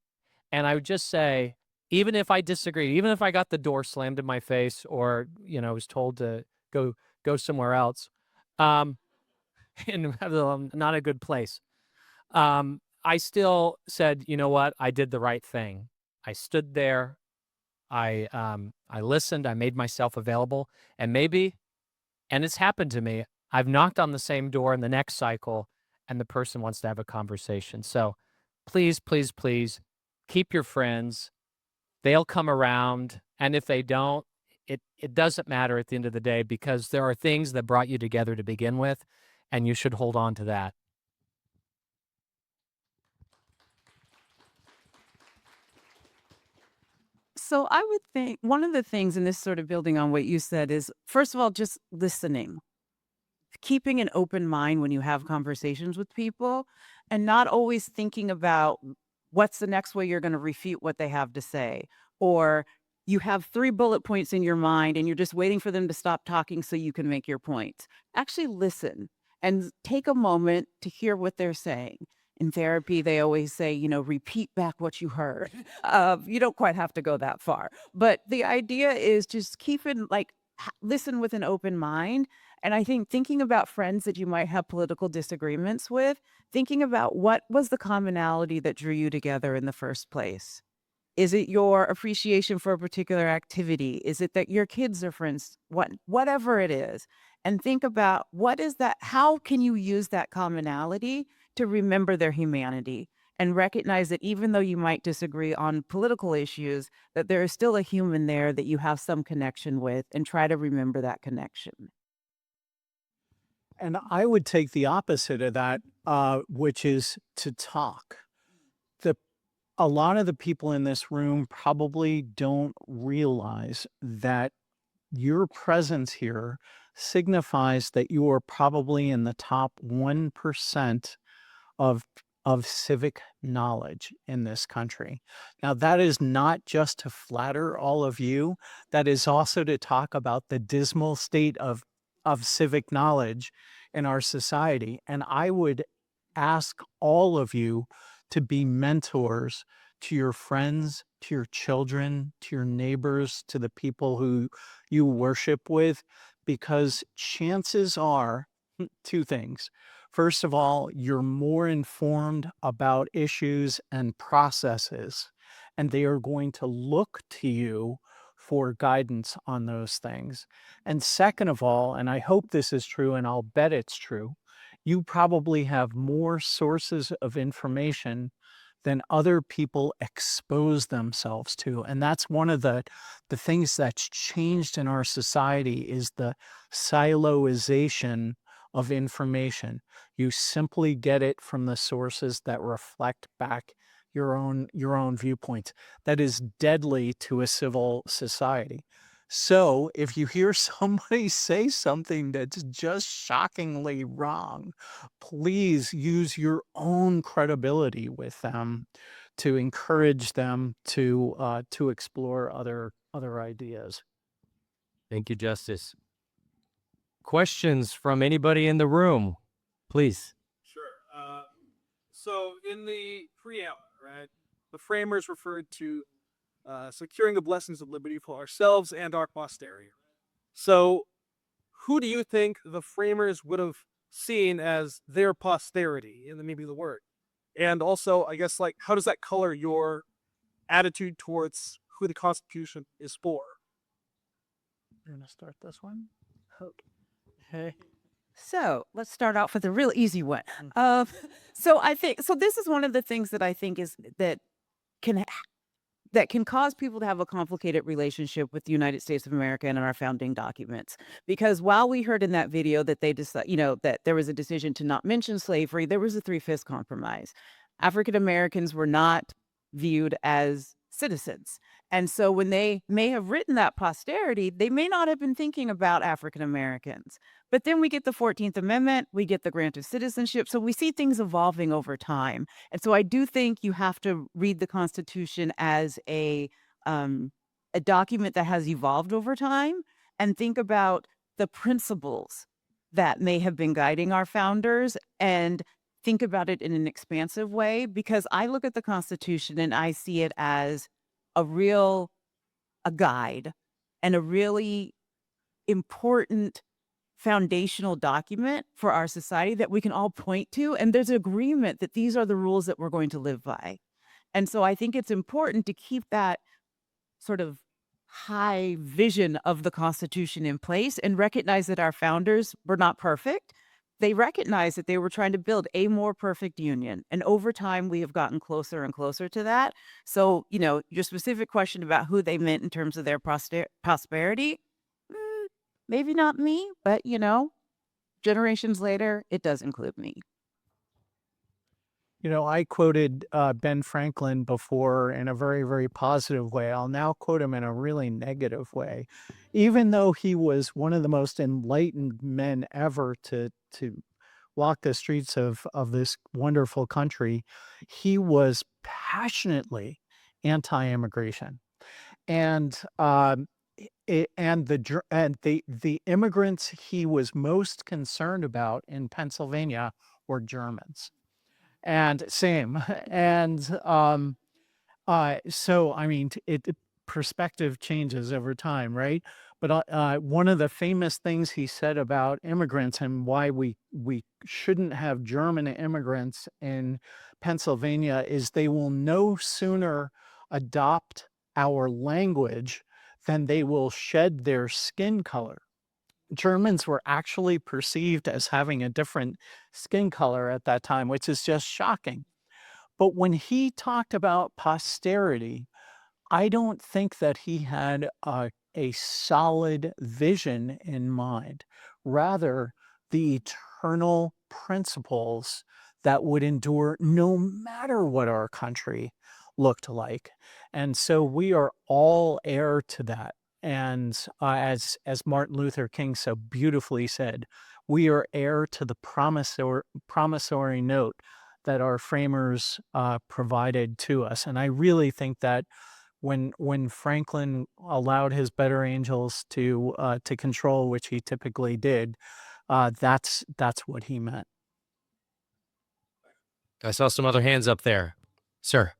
And I would just say, even if I disagreed, even if I got the door slammed in my face or, was told to go somewhere else, in not a good place, I still said, you know what? I did the right thing. I stood there. I listened. I made myself available. And it's happened to me, I've knocked on the same door in the next cycle, and the person wants to have a conversation. So please, please, please keep your friends. They'll come around. And if they don't, it doesn't matter at the end of the day because there are things that brought you together to begin with, and you should hold on to that. So I would think one of the things in this sort of building on what you said is, first of all, just listening, keeping an open mind when you have conversations with people and not always thinking about what's the next way you're going to refute what they have to say. Or you have 3 bullet points in your mind and you're just waiting for them to stop talking so you can make your point. Actually listen and take a moment to hear what they're saying. In therapy, they always say, repeat back what you heard. You don't quite have to go that far. But the idea is just keeping listen with an open mind. And I think thinking about friends that you might have political disagreements with, thinking about what was the commonality that drew you together in the first place. Is it your appreciation for a particular activity? Is it that your kids are friends? Whatever it is. And think about what is that? How can you use that commonality to remember their humanity and recognize that even though you might disagree on political issues, that there is still a human there that you have some connection with, and try to remember that connection. And I would take the opposite of that, which is to talk. A lot of the people in this room probably don't realize that your presence here signifies that you are probably in the top 1% of civic knowledge in this country. Now, that is not just to flatter all of you, that is also to talk about the dismal state of civic knowledge in our society. And I would ask all of you to be mentors to your friends, to your children, to your neighbors, to the people who you worship with, because chances are two things. First of all, you're more informed about issues and processes, and they are going to look to you for guidance on those things. And second of all, and I hope this is true, and I'll bet it's true, you probably have more sources of information than other people expose themselves to. And that's one of the things that's changed in our society is the siloization of information. You simply get it from the sources that reflect back your own viewpoints. That is deadly to a civil society. So if you hear somebody say something that's just shockingly wrong, please use your own credibility with them to encourage them to explore other ideas. Thank you, Justice. Questions from anybody in the room, please. Sure. So in the preamble, right, the framers referred to securing the blessings of liberty for ourselves and our posterity. So who do you think the framers would have seen as their posterity, and maybe the word? And also, I guess, like, how does that color your attitude towards who the Constitution is for? You're gonna start this one? Okay. So let's start off with a real easy one. So this is one of the things that I think is that can cause people to have a complicated relationship with the United States of America and our founding documents. Because while we heard in that video that they decided, that there was a decision to not mention slavery, there was a 3/5 compromise. African Americans were not viewed as citizens. And so when they may have written that posterity, they may not have been thinking about African Americans. But then we get the 14th Amendment, we get the grant of citizenship. So we see things evolving over time. And so I do think you have to read the Constitution as a document that has evolved over time, and think about the principles that may have been guiding our founders, and think about it in an expansive way, because I look at the Constitution and I see it as a guide and a really important foundational document for our society that we can all point to. And there's agreement that these are the rules that we're going to live by. And so I think it's important to keep that sort of high vision of the Constitution in place and recognize that our founders were not perfect. They recognized that they were trying to build a more perfect union. And over time, we have gotten closer and closer to that. So, your specific question about who they meant in terms of their prosperity, maybe not me, but, generations later, it does include me. I quoted Ben Franklin before in a very, very positive way. I'll now quote him in a really negative way. Even though he was one of the most enlightened men ever to walk the streets of this wonderful country, he was passionately anti-immigration. And the immigrants he was most concerned about in Pennsylvania were Germans. And same. And so, I mean, perspective changes over time, right? But one of the famous things he said about immigrants and why we shouldn't have German immigrants in Pennsylvania is they will no sooner adopt our language than they will shed their skin color. Germans were actually perceived as having a different skin color at that time, which is just shocking. But when he talked about posterity, I don't think that he had a solid vision in mind. Rather, the eternal principles that would endure no matter what our country looked like. And so we are all heir to that. And as Martin Luther King so beautifully said, we are heir to the promissory note that our framers provided to us. And I really think that when Franklin allowed his better angels to control, which he typically did, that's what he meant. I saw some other hands up there. Sir.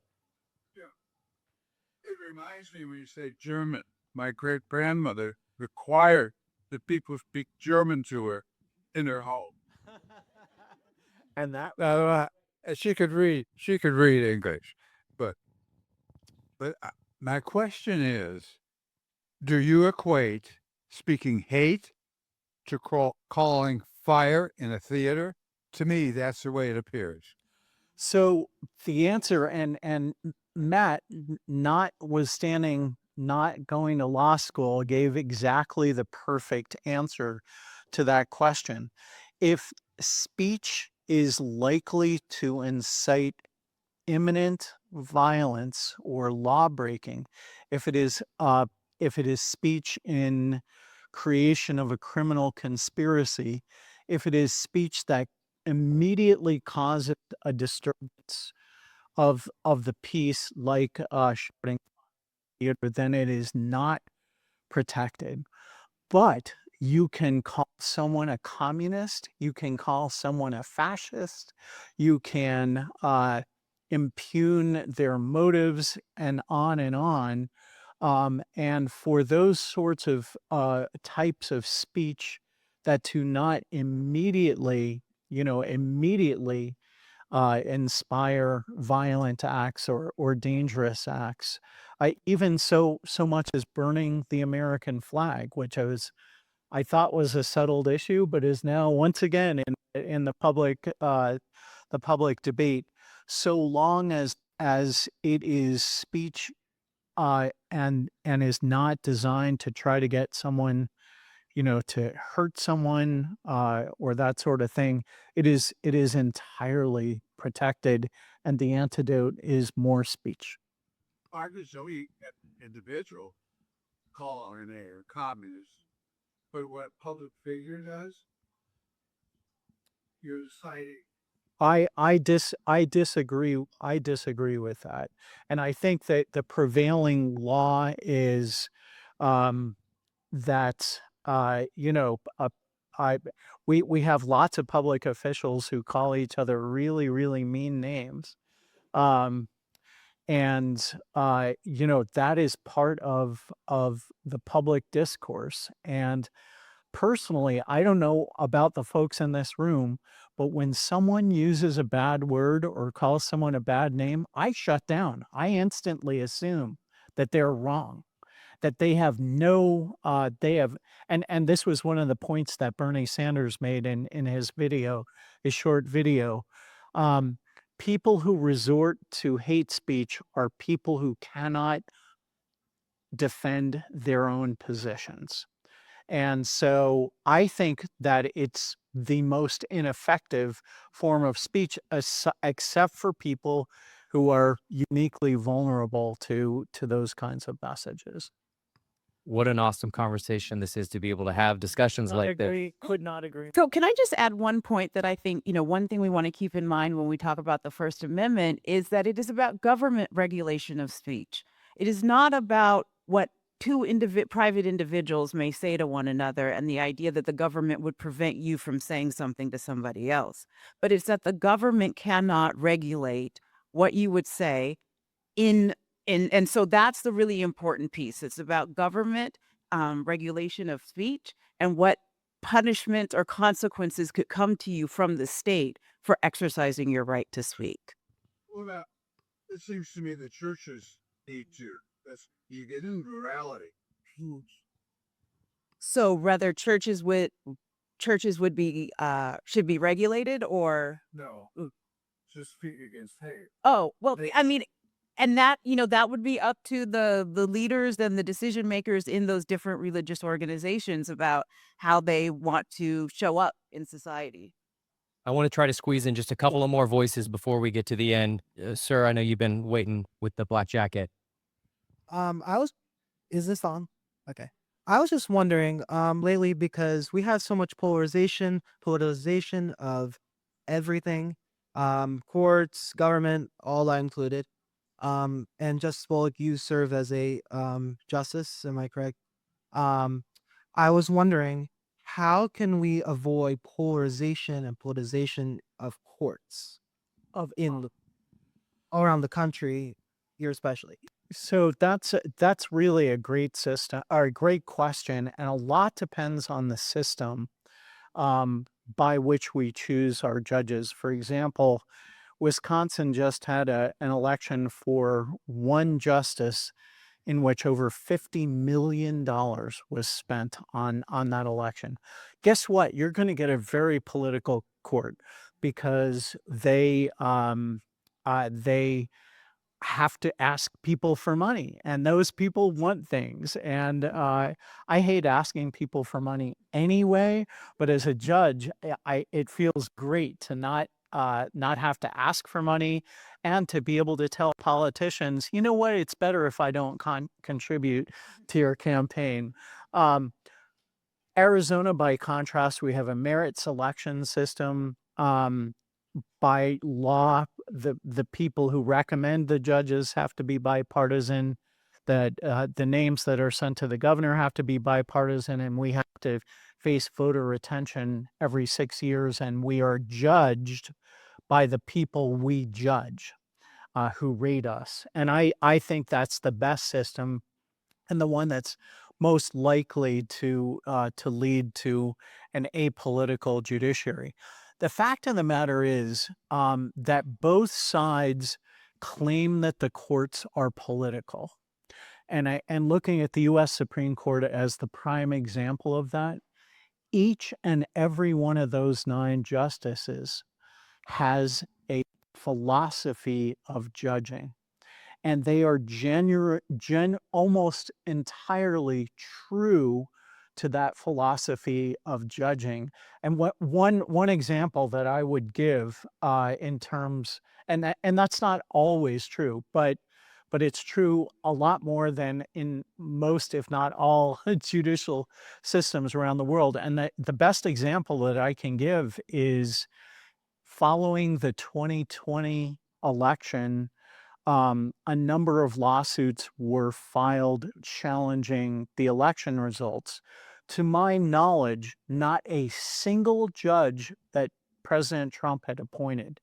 It reminds me when you say German. My great grandmother required that people speak German to her in her home. And that She could read English, but my question is, do you equate speaking hate to calling fire in a theater? To me, that's the way it appears. So the answer, and Matt, notwithstanding not going to law school, gave exactly the perfect answer to that question. If speech is likely to incite imminent violence or law breaking, if it is speech in creation of a criminal conspiracy, if it is speech that immediately causes a disturbance of the peace, like shouting theater, then it is not protected. But you can call someone a communist, you can call someone a fascist, you can impugn their motives, and on and on. And for those sorts of types of speech that do not immediately inspire violent acts or dangerous acts, even so much as burning the American flag, which I thought was a settled issue, but is now once again in the public debate. So long as it is speech and is not designed to try to get someone, to hurt someone or that sort of thing, it is entirely protected, and the antidote is more speech. I could show you an individual calling a communist, but what a public figure does, you're citing. I disagree. I disagree with that, and I think that the prevailing law is that we have lots of public officials who call each other really, really mean names, and that is part of the public discourse. And personally, I don't know about the folks in this room, but when someone uses a bad word or calls someone a bad name, I shut down. I instantly assume that they're wrong, that they have and this was one of the points that Bernie Sanders made in his short video. People who resort to hate speech are people who cannot defend their own positions. And so I think that it's the most ineffective form of speech, except for people who are uniquely vulnerable to those kinds of messages. What an awesome conversation this is to be able to have discussions like this. Could not agree. So can I just add one point that I think, one thing we want to keep in mind when we talk about the First Amendment is that it is about government regulation of speech. It is not about what two private individuals may say to one another and the idea that the government would prevent you from saying something to somebody else. But it's that the government cannot regulate what you would say and so that's the really important piece. It's about government regulation of speech and what punishment or consequences could come to you from the state for exercising your right to speak. Well, now, it seems to me the churches need to. You get into morality. So rather churches would be should be regulated or No, just speak against hate. oh well I mean and that that would be up to the leaders and the decision makers in those different religious organizations about how they want to show up in society. I want to try to squeeze in just a couple of more voices before we get to the end. Sir, I know you've been waiting with the black jacket. Is this on? Okay. I was just wondering, lately, because we have so much politicization of everything, courts, government, all that included. And Justice Bolick, you serve as a justice, am I correct? I was wondering, how can we avoid polarization and politicization of courts around the country, here especially? So that's really a great system or a great question, and a lot depends on the system by which we choose our judges. For example, Wisconsin just had an election for one justice in which over $50 million was spent on that election. Guess what? You're going to get a very political court because they have to ask people for money, and those people want things. And I hate asking people for money anyway, but as a judge, it feels great to not have to ask for money and to be able to tell politicians, you know what, it's better if I don't contribute to your campaign. Arizona, by contrast, we have a merit selection system. By law, the people who recommend the judges have to be bipartisan. That the names that are sent to the governor have to be bipartisan, and we have to face voter retention every 6 years, and we are judged by the people we judge, who rate us. And I think that's the best system and the one that's most likely to lead to an apolitical judiciary. The fact of the matter is that both sides claim that the courts are political. And looking at the U.S. Supreme Court as the prime example of that, each and every one of those 9 justices has a philosophy of judging. And they are almost entirely true to that philosophy of judging. And one example that I would give in terms, and that's not always true, but it's true a lot more than in most, if not all, judicial systems around the world. And the best example that I can give is following the 2020 election. A number of lawsuits were filed challenging the election results. To my knowledge, not a single judge that President Trump had appointed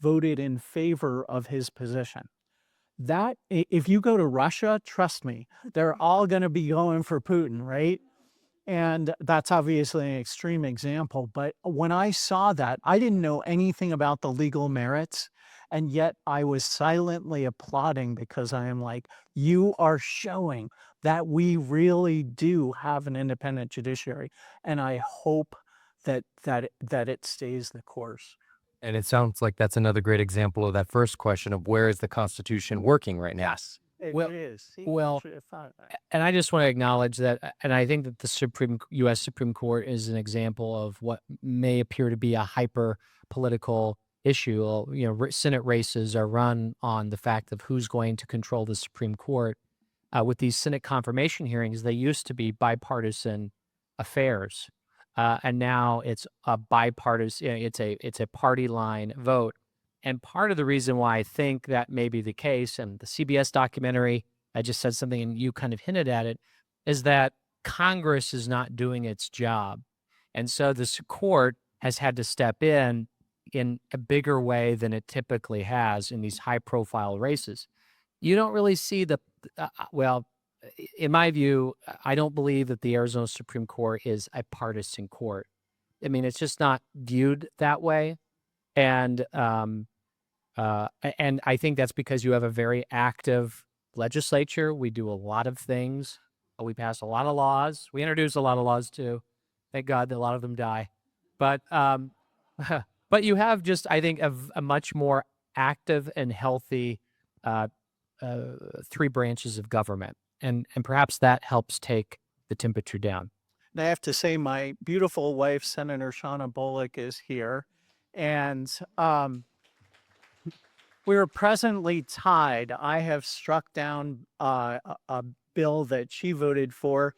voted in favor of his position. That, if you go to Russia, trust me, they're all going to be going for Putin, right? And that's obviously an extreme example. But when I saw that, I didn't know anything about the legal merits. And yet I was silently applauding because I am like, you are showing that we really do have an independent judiciary. And I hope that it stays the course. And it sounds like that's another great example of that first question of where is the Constitution working right now? Yes, it Well- is. See, well, should have thought that. And I just want to acknowledge that, and I think that the U.S. Supreme Court is an example of what may appear to be a hyper political issue. Senate races are run on the fact of who's going to control the Supreme Court. With these Senate confirmation hearings, they used to be bipartisan affairs, and now it's a bipartisan. It's a party line vote. And part of the reason why I think that may be the case, and the CBS documentary, I just said something and you kind of hinted at it, is that Congress is not doing its job. And so this court has had to step in a bigger way than it typically has in these high profile races. You don't really see in my view, I don't believe that the Arizona Supreme Court is a partisan court. I mean, it's just not viewed that way. And I think that's because you have a very active legislature. We do a lot of things. We pass a lot of laws. We introduce a lot of laws too. Thank God that a lot of them die. But but you have just, I think, a much more active and healthy uh, three branches of government, and perhaps that helps take the temperature down. And I have to say, my beautiful wife, Senator Shauna Bolick, is here. And we are presently tied. I have struck down a bill that she voted for,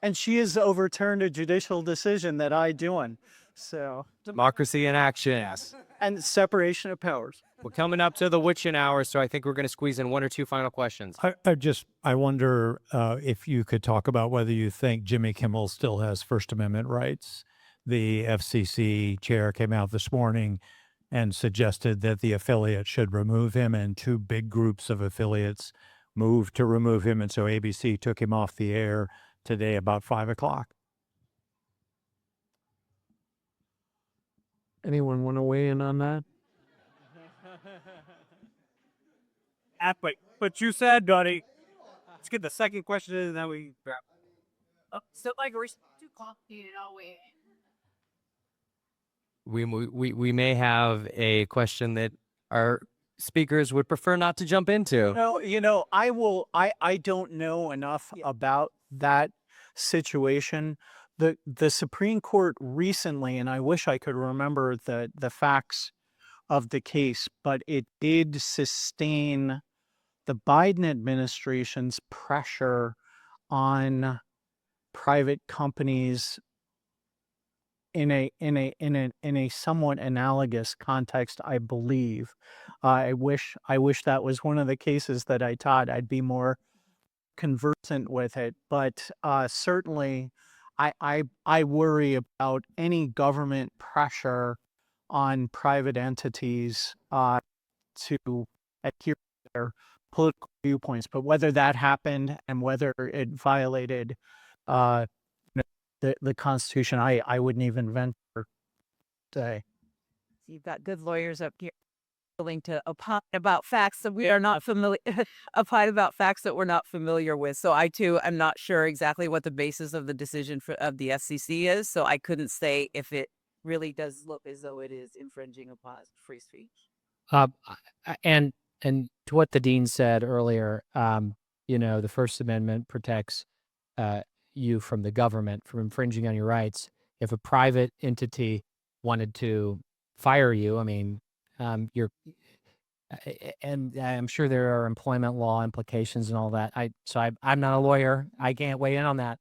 and she has overturned a judicial decision that I doing. So, Democracy in action. and separation of powers. We're coming up to the witching hour, so I think we're going to squeeze in one or two final questions. I wonder if you could talk about whether you think Jimmy Kimmel still has First Amendment rights. The FCC chair came out this morning and suggested that the affiliate should remove him, and two big groups of affiliates moved to remove him, and so ABC took him off the air today about 5 o'clock. Anyone want to weigh in on that? But you said, Duddy. Let's get the second question in, and then we wrap. So, like, we're too complicated, We may have a question that our speakers would prefer not to jump into. No, I don't know enough about that situation. The Supreme Court recently, and I wish I could remember the facts of the case, but it did sustain the Biden administration's pressure on private companies in a somewhat analogous context, I believe. I wish that was one of the cases that I taught. I'd be more conversant with it, but certainly I worry about any government pressure on private entities to adhere to their political viewpoints. But whether that happened and whether it violated the Constitution, I wouldn't even venture to say. You've got good lawyers up here willing to opine about facts that we are not familiar opine about facts that we're not familiar with. So I too am not sure exactly what the basis of the decision of the FCC is. So I couldn't say if it really does look as though it is infringing upon free speech. And to what the dean said earlier, the First Amendment protects you from the government from infringing on your rights. If a private entity wanted to fire you, I mean, you're, and I'm sure there are employment law implications and all that. I'm not a lawyer. I can't weigh in on that.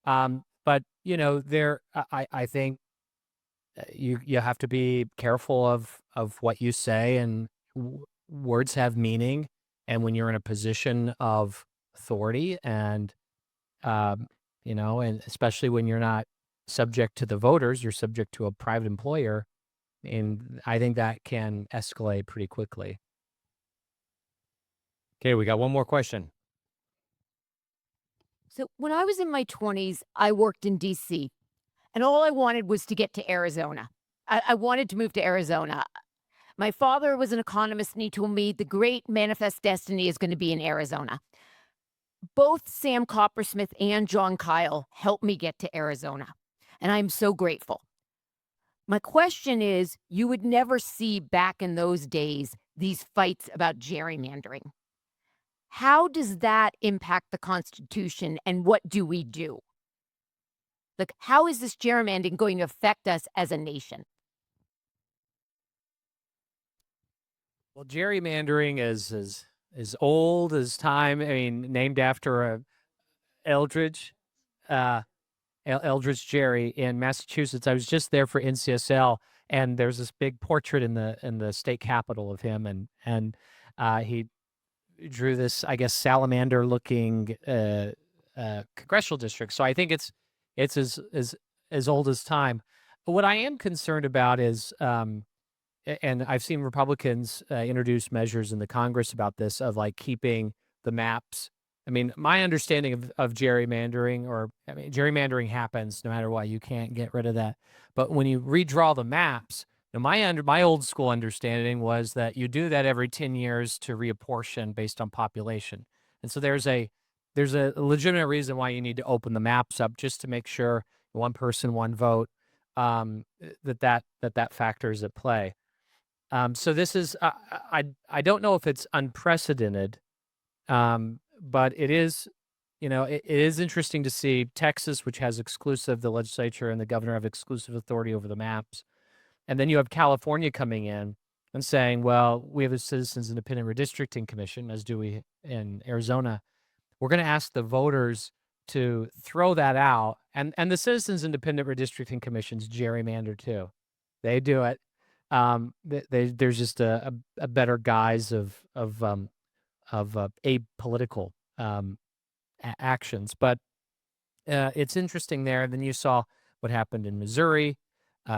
But I think you have to be careful of what you say, and words have meaning. And when you're in a position of authority, and and especially when you're not subject to the voters, you're subject to a private employer. And I think that can escalate pretty quickly. Okay, we got one more question. So when I was in my 20s, I worked in D.C., and all I wanted was to get to Arizona. I wanted to move to Arizona. My father was an economist, and he told me the great manifest destiny is going to be in Arizona. Both Sam Coppersmith and John Kyle helped me get to Arizona, and I'm so grateful. My question is, you would never see back in those days these fights about gerrymandering. How does that impact the Constitution, and what do we do? Like, how is this gerrymandering going to affect us as a nation? Well, gerrymandering is as old as time. I mean, named after Eldridge Gerry in Massachusetts. I was just there for NCSL, and there's this big portrait in the state capitol of him, and he drew this, I guess, salamander-looking congressional district. So I think it's as old as time. But what I am concerned about is, and I've seen Republicans introduce measures in the Congress about this, of like keeping the maps I mean, my understanding of gerrymandering, or I mean, gerrymandering happens no matter what. You can't get rid of that. But when you redraw the maps, now my old school understanding was that you do that every 10 years to reapportion based on population. And so there's a legitimate reason why you need to open the maps up, just to make sure one person, one vote, that factors at play. So this is I don't know if it's unprecedented, but it is, it is interesting to see Texas, which has the legislature and the governor have exclusive authority over the maps. And then you have California coming in and saying, well, we have a Citizens Independent Redistricting Commission, as do we in Arizona. We're going to ask the voters to throw that out. And the Citizens Independent Redistricting Commission's gerrymander too. They do it. There's just a better guise of apolitical actions. But it's interesting there. Then you saw what happened in Missouri.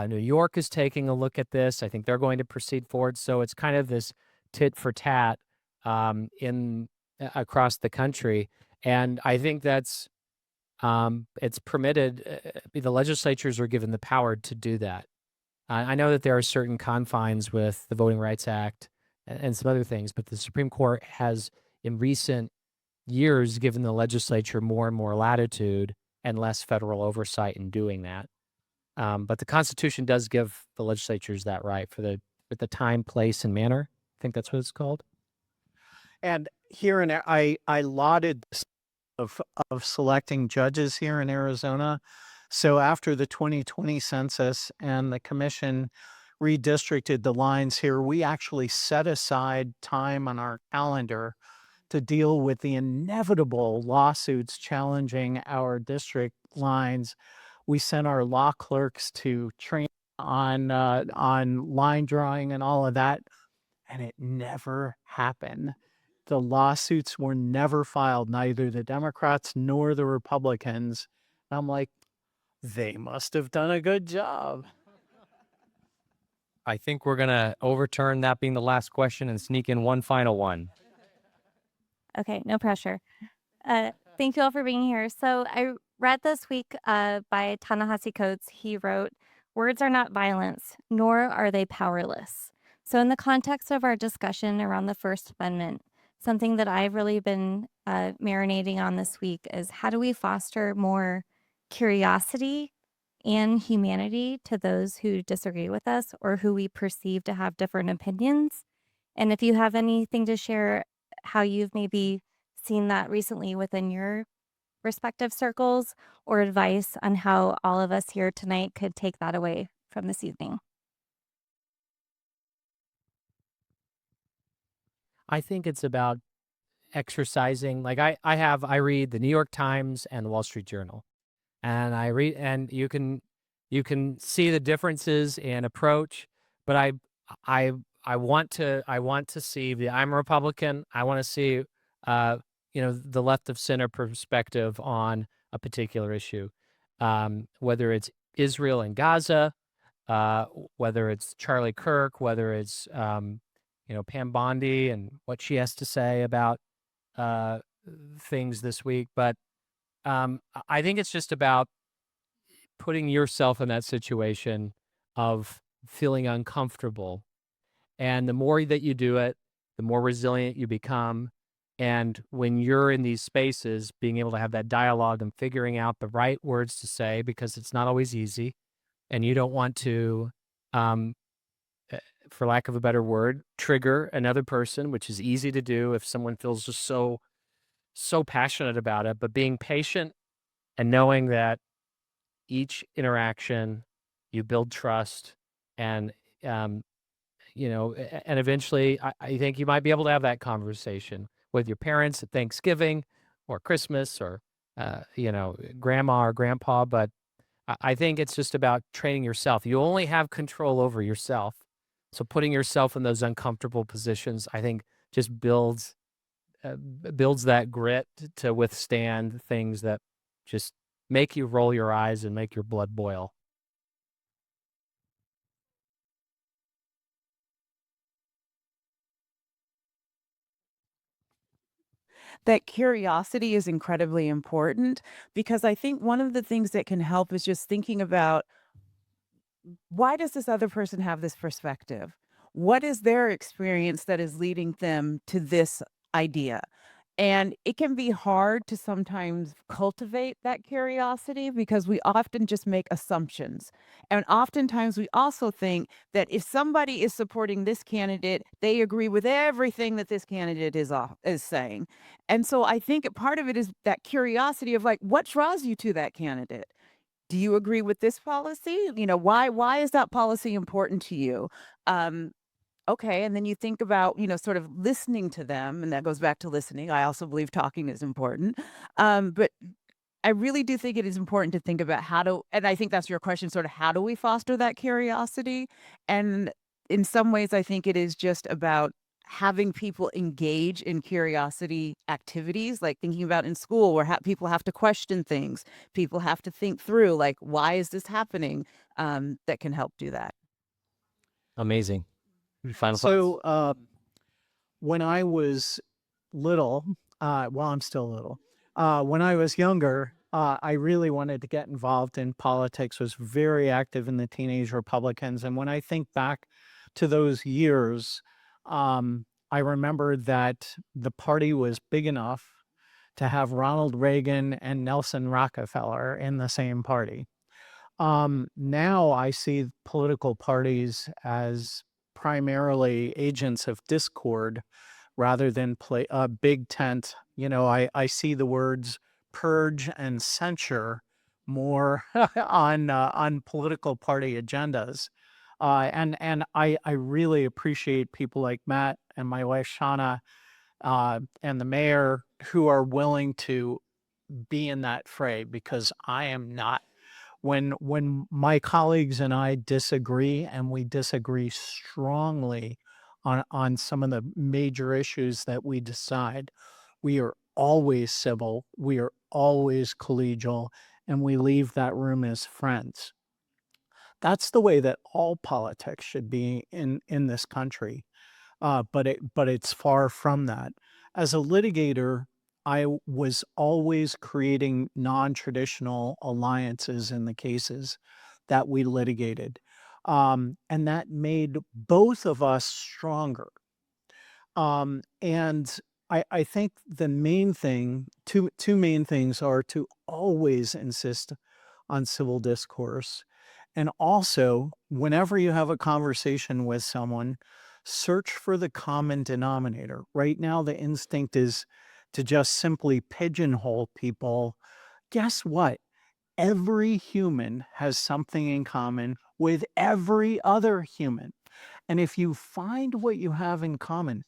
New York is taking a look at this. I think they're going to proceed forward. So it's kind of this tit for tat across the country. And I think that's it's permitted. The legislatures are given the power to do that. I know that there are certain confines with the Voting Rights Act and some other things, but the Supreme Court has, in recent years, given the legislature more and more latitude and less federal oversight in doing that. But the Constitution does give the legislatures that right with the time, place, and manner. I think that's what it's called. And here I lauded this of selecting judges here in Arizona. So after the 2020 census and the commission redistricted the lines here, we actually set aside time on our calendar to deal with the inevitable lawsuits challenging our district lines. We sent our law clerks to train on line drawing and all of that, and it never happened. The lawsuits were never filed, neither the Democrats nor the Republicans. And I'm like, they must have done a good job. I think we're going to overturn that being the last question and sneak in one final one. Okay, no pressure. Thank you all for being here. So I read this week by Ta-Nehisi Coates. He wrote, "Words are not violence, nor are they powerless." So in the context of our discussion around the First Amendment, something that I've really been marinating on this week is, how do we foster more curiosity and humanity to those who disagree with us or who we perceive to have different opinions? And if you have anything to share, how you've maybe seen that recently within your respective circles, or advice on how all of us here tonight could take that away from this evening. I think it's about exercising. Like I read the New York Times and the Wall Street Journal, and I read, and you can see the differences in approach. But I want to see I'm a Republican. I want to see the left of center perspective on a particular issue, whether it's Israel and Gaza, whether it's Charlie Kirk, whether it's Pam Bondi and what she has to say about things this week. But I think it's just about putting yourself in that situation of feeling uncomfortable. And the more that you do it, the more resilient you become. And when you're in these spaces, being able to have that dialogue and figuring out the right words to say, because it's not always easy. And you don't want to, for lack of a better word, trigger another person, which is easy to do if someone feels just so passionate about it. But being patient and knowing that each interaction, you build trust, and and eventually I think you might be able to have that conversation with your parents at Thanksgiving or Christmas or grandma or grandpa. But I think it's just about training yourself. You only have control over yourself. So putting yourself in those uncomfortable positions, I think, just builds that grit to withstand things that just make you roll your eyes and make your blood boil. that curiosity is incredibly important, because I think one of the things that can help is just thinking about, why does this other person have this perspective? What is their experience that is leading them to this idea? And it can be hard to sometimes cultivate that curiosity because we often just make assumptions. And oftentimes we also think that if somebody is supporting this candidate, they agree with everything that this candidate is saying. And so I think part of it is that curiosity of like, what draws you to that candidate? Do you agree with this policy? Why is that policy important to you? Okay, and then you think about, sort of listening to them, and that goes back to listening. I also believe talking is important. But I really do think it is important to think about and I think that's your question, sort of how do we foster that curiosity? And in some ways, I think it is just about having people engage in curiosity activities, like thinking about in school where people have to question things. People have to think through, like, why is this happening? That can help do that. Amazing. Final thoughts? So when I was little, well, I'm still little. When I was younger, I really wanted to get involved in politics, was very active in the Teenage Republicans. And when I think back to those years, I remember that the party was big enough to have Ronald Reagan and Nelson Rockefeller in the same party. Now I see political parties as primarily agents of discord rather than play a big tent. I see the words purge and censure more on political party agendas. And I really appreciate people like Matt and my wife Shauna and the mayor who are willing to be in that fray, because I am not. When my colleagues and I disagree, and we disagree strongly on some of the major issues that we decide, we are always civil, we are always collegial, and we leave that room as friends. That's the way that all politics should be in this country. But it's far from that. As a litigator, I was always creating non-traditional alliances in the cases that we litigated. And that made both of us stronger. And I think the main thing, two main things, are to always insist on civil discourse. And also, whenever you have a conversation with someone, search for the common denominator. Right now, the instinct is to just simply pigeonhole people. Guess what? Every human has something in common with every other human. And if you find what you have in common,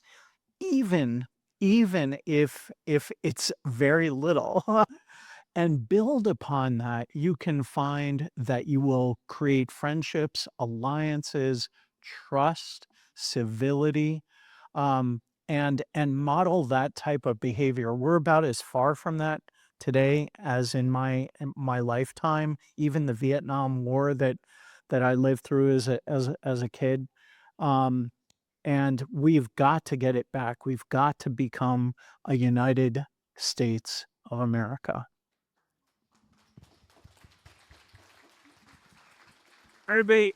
even if it's very little, and build upon that, you can find that you will create friendships, alliances, trust, civility, and model that type of behavior. We're about as far from that today as in my lifetime. Even the Vietnam War that I lived through as a kid. And we've got to get it back. We've got to become a United States of America. Everybody,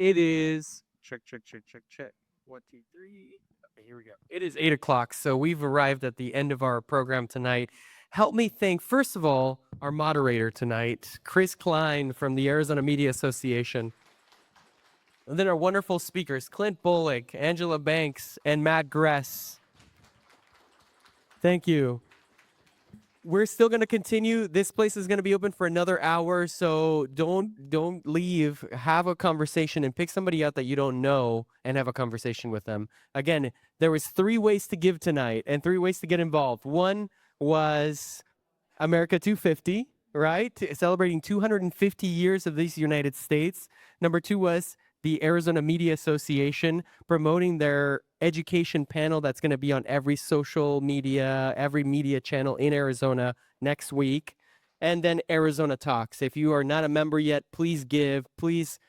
it is check. 1, 2, 3. Okay, here we go. It is 8 o'clock, so we've arrived at the end of our program tonight. Help me thank, first of all, our moderator tonight, Chris Kline from the Arizona Media Association. And then our wonderful speakers, Clint Bolick, Angela Banks, and Matt Gress. Thank you. We're still going to continue. This place is going to be open for another hour, so don't leave. Have a conversation and pick somebody out that you don't know and have a conversation with them. Again, there was 3 ways to give tonight and 3 ways to get involved. One was America 250, right? Celebrating 250 years of these United States. Number 2 was the Arizona Media Association promoting their education panel that's going to be on every social media, every media channel in Arizona next week. And then Arizona Talks. If you are not a member yet, please give. Please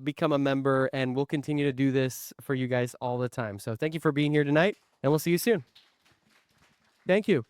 become a member, and we'll continue to do this for you guys all the time. So thank you for being here tonight, and we'll see you soon. Thank you.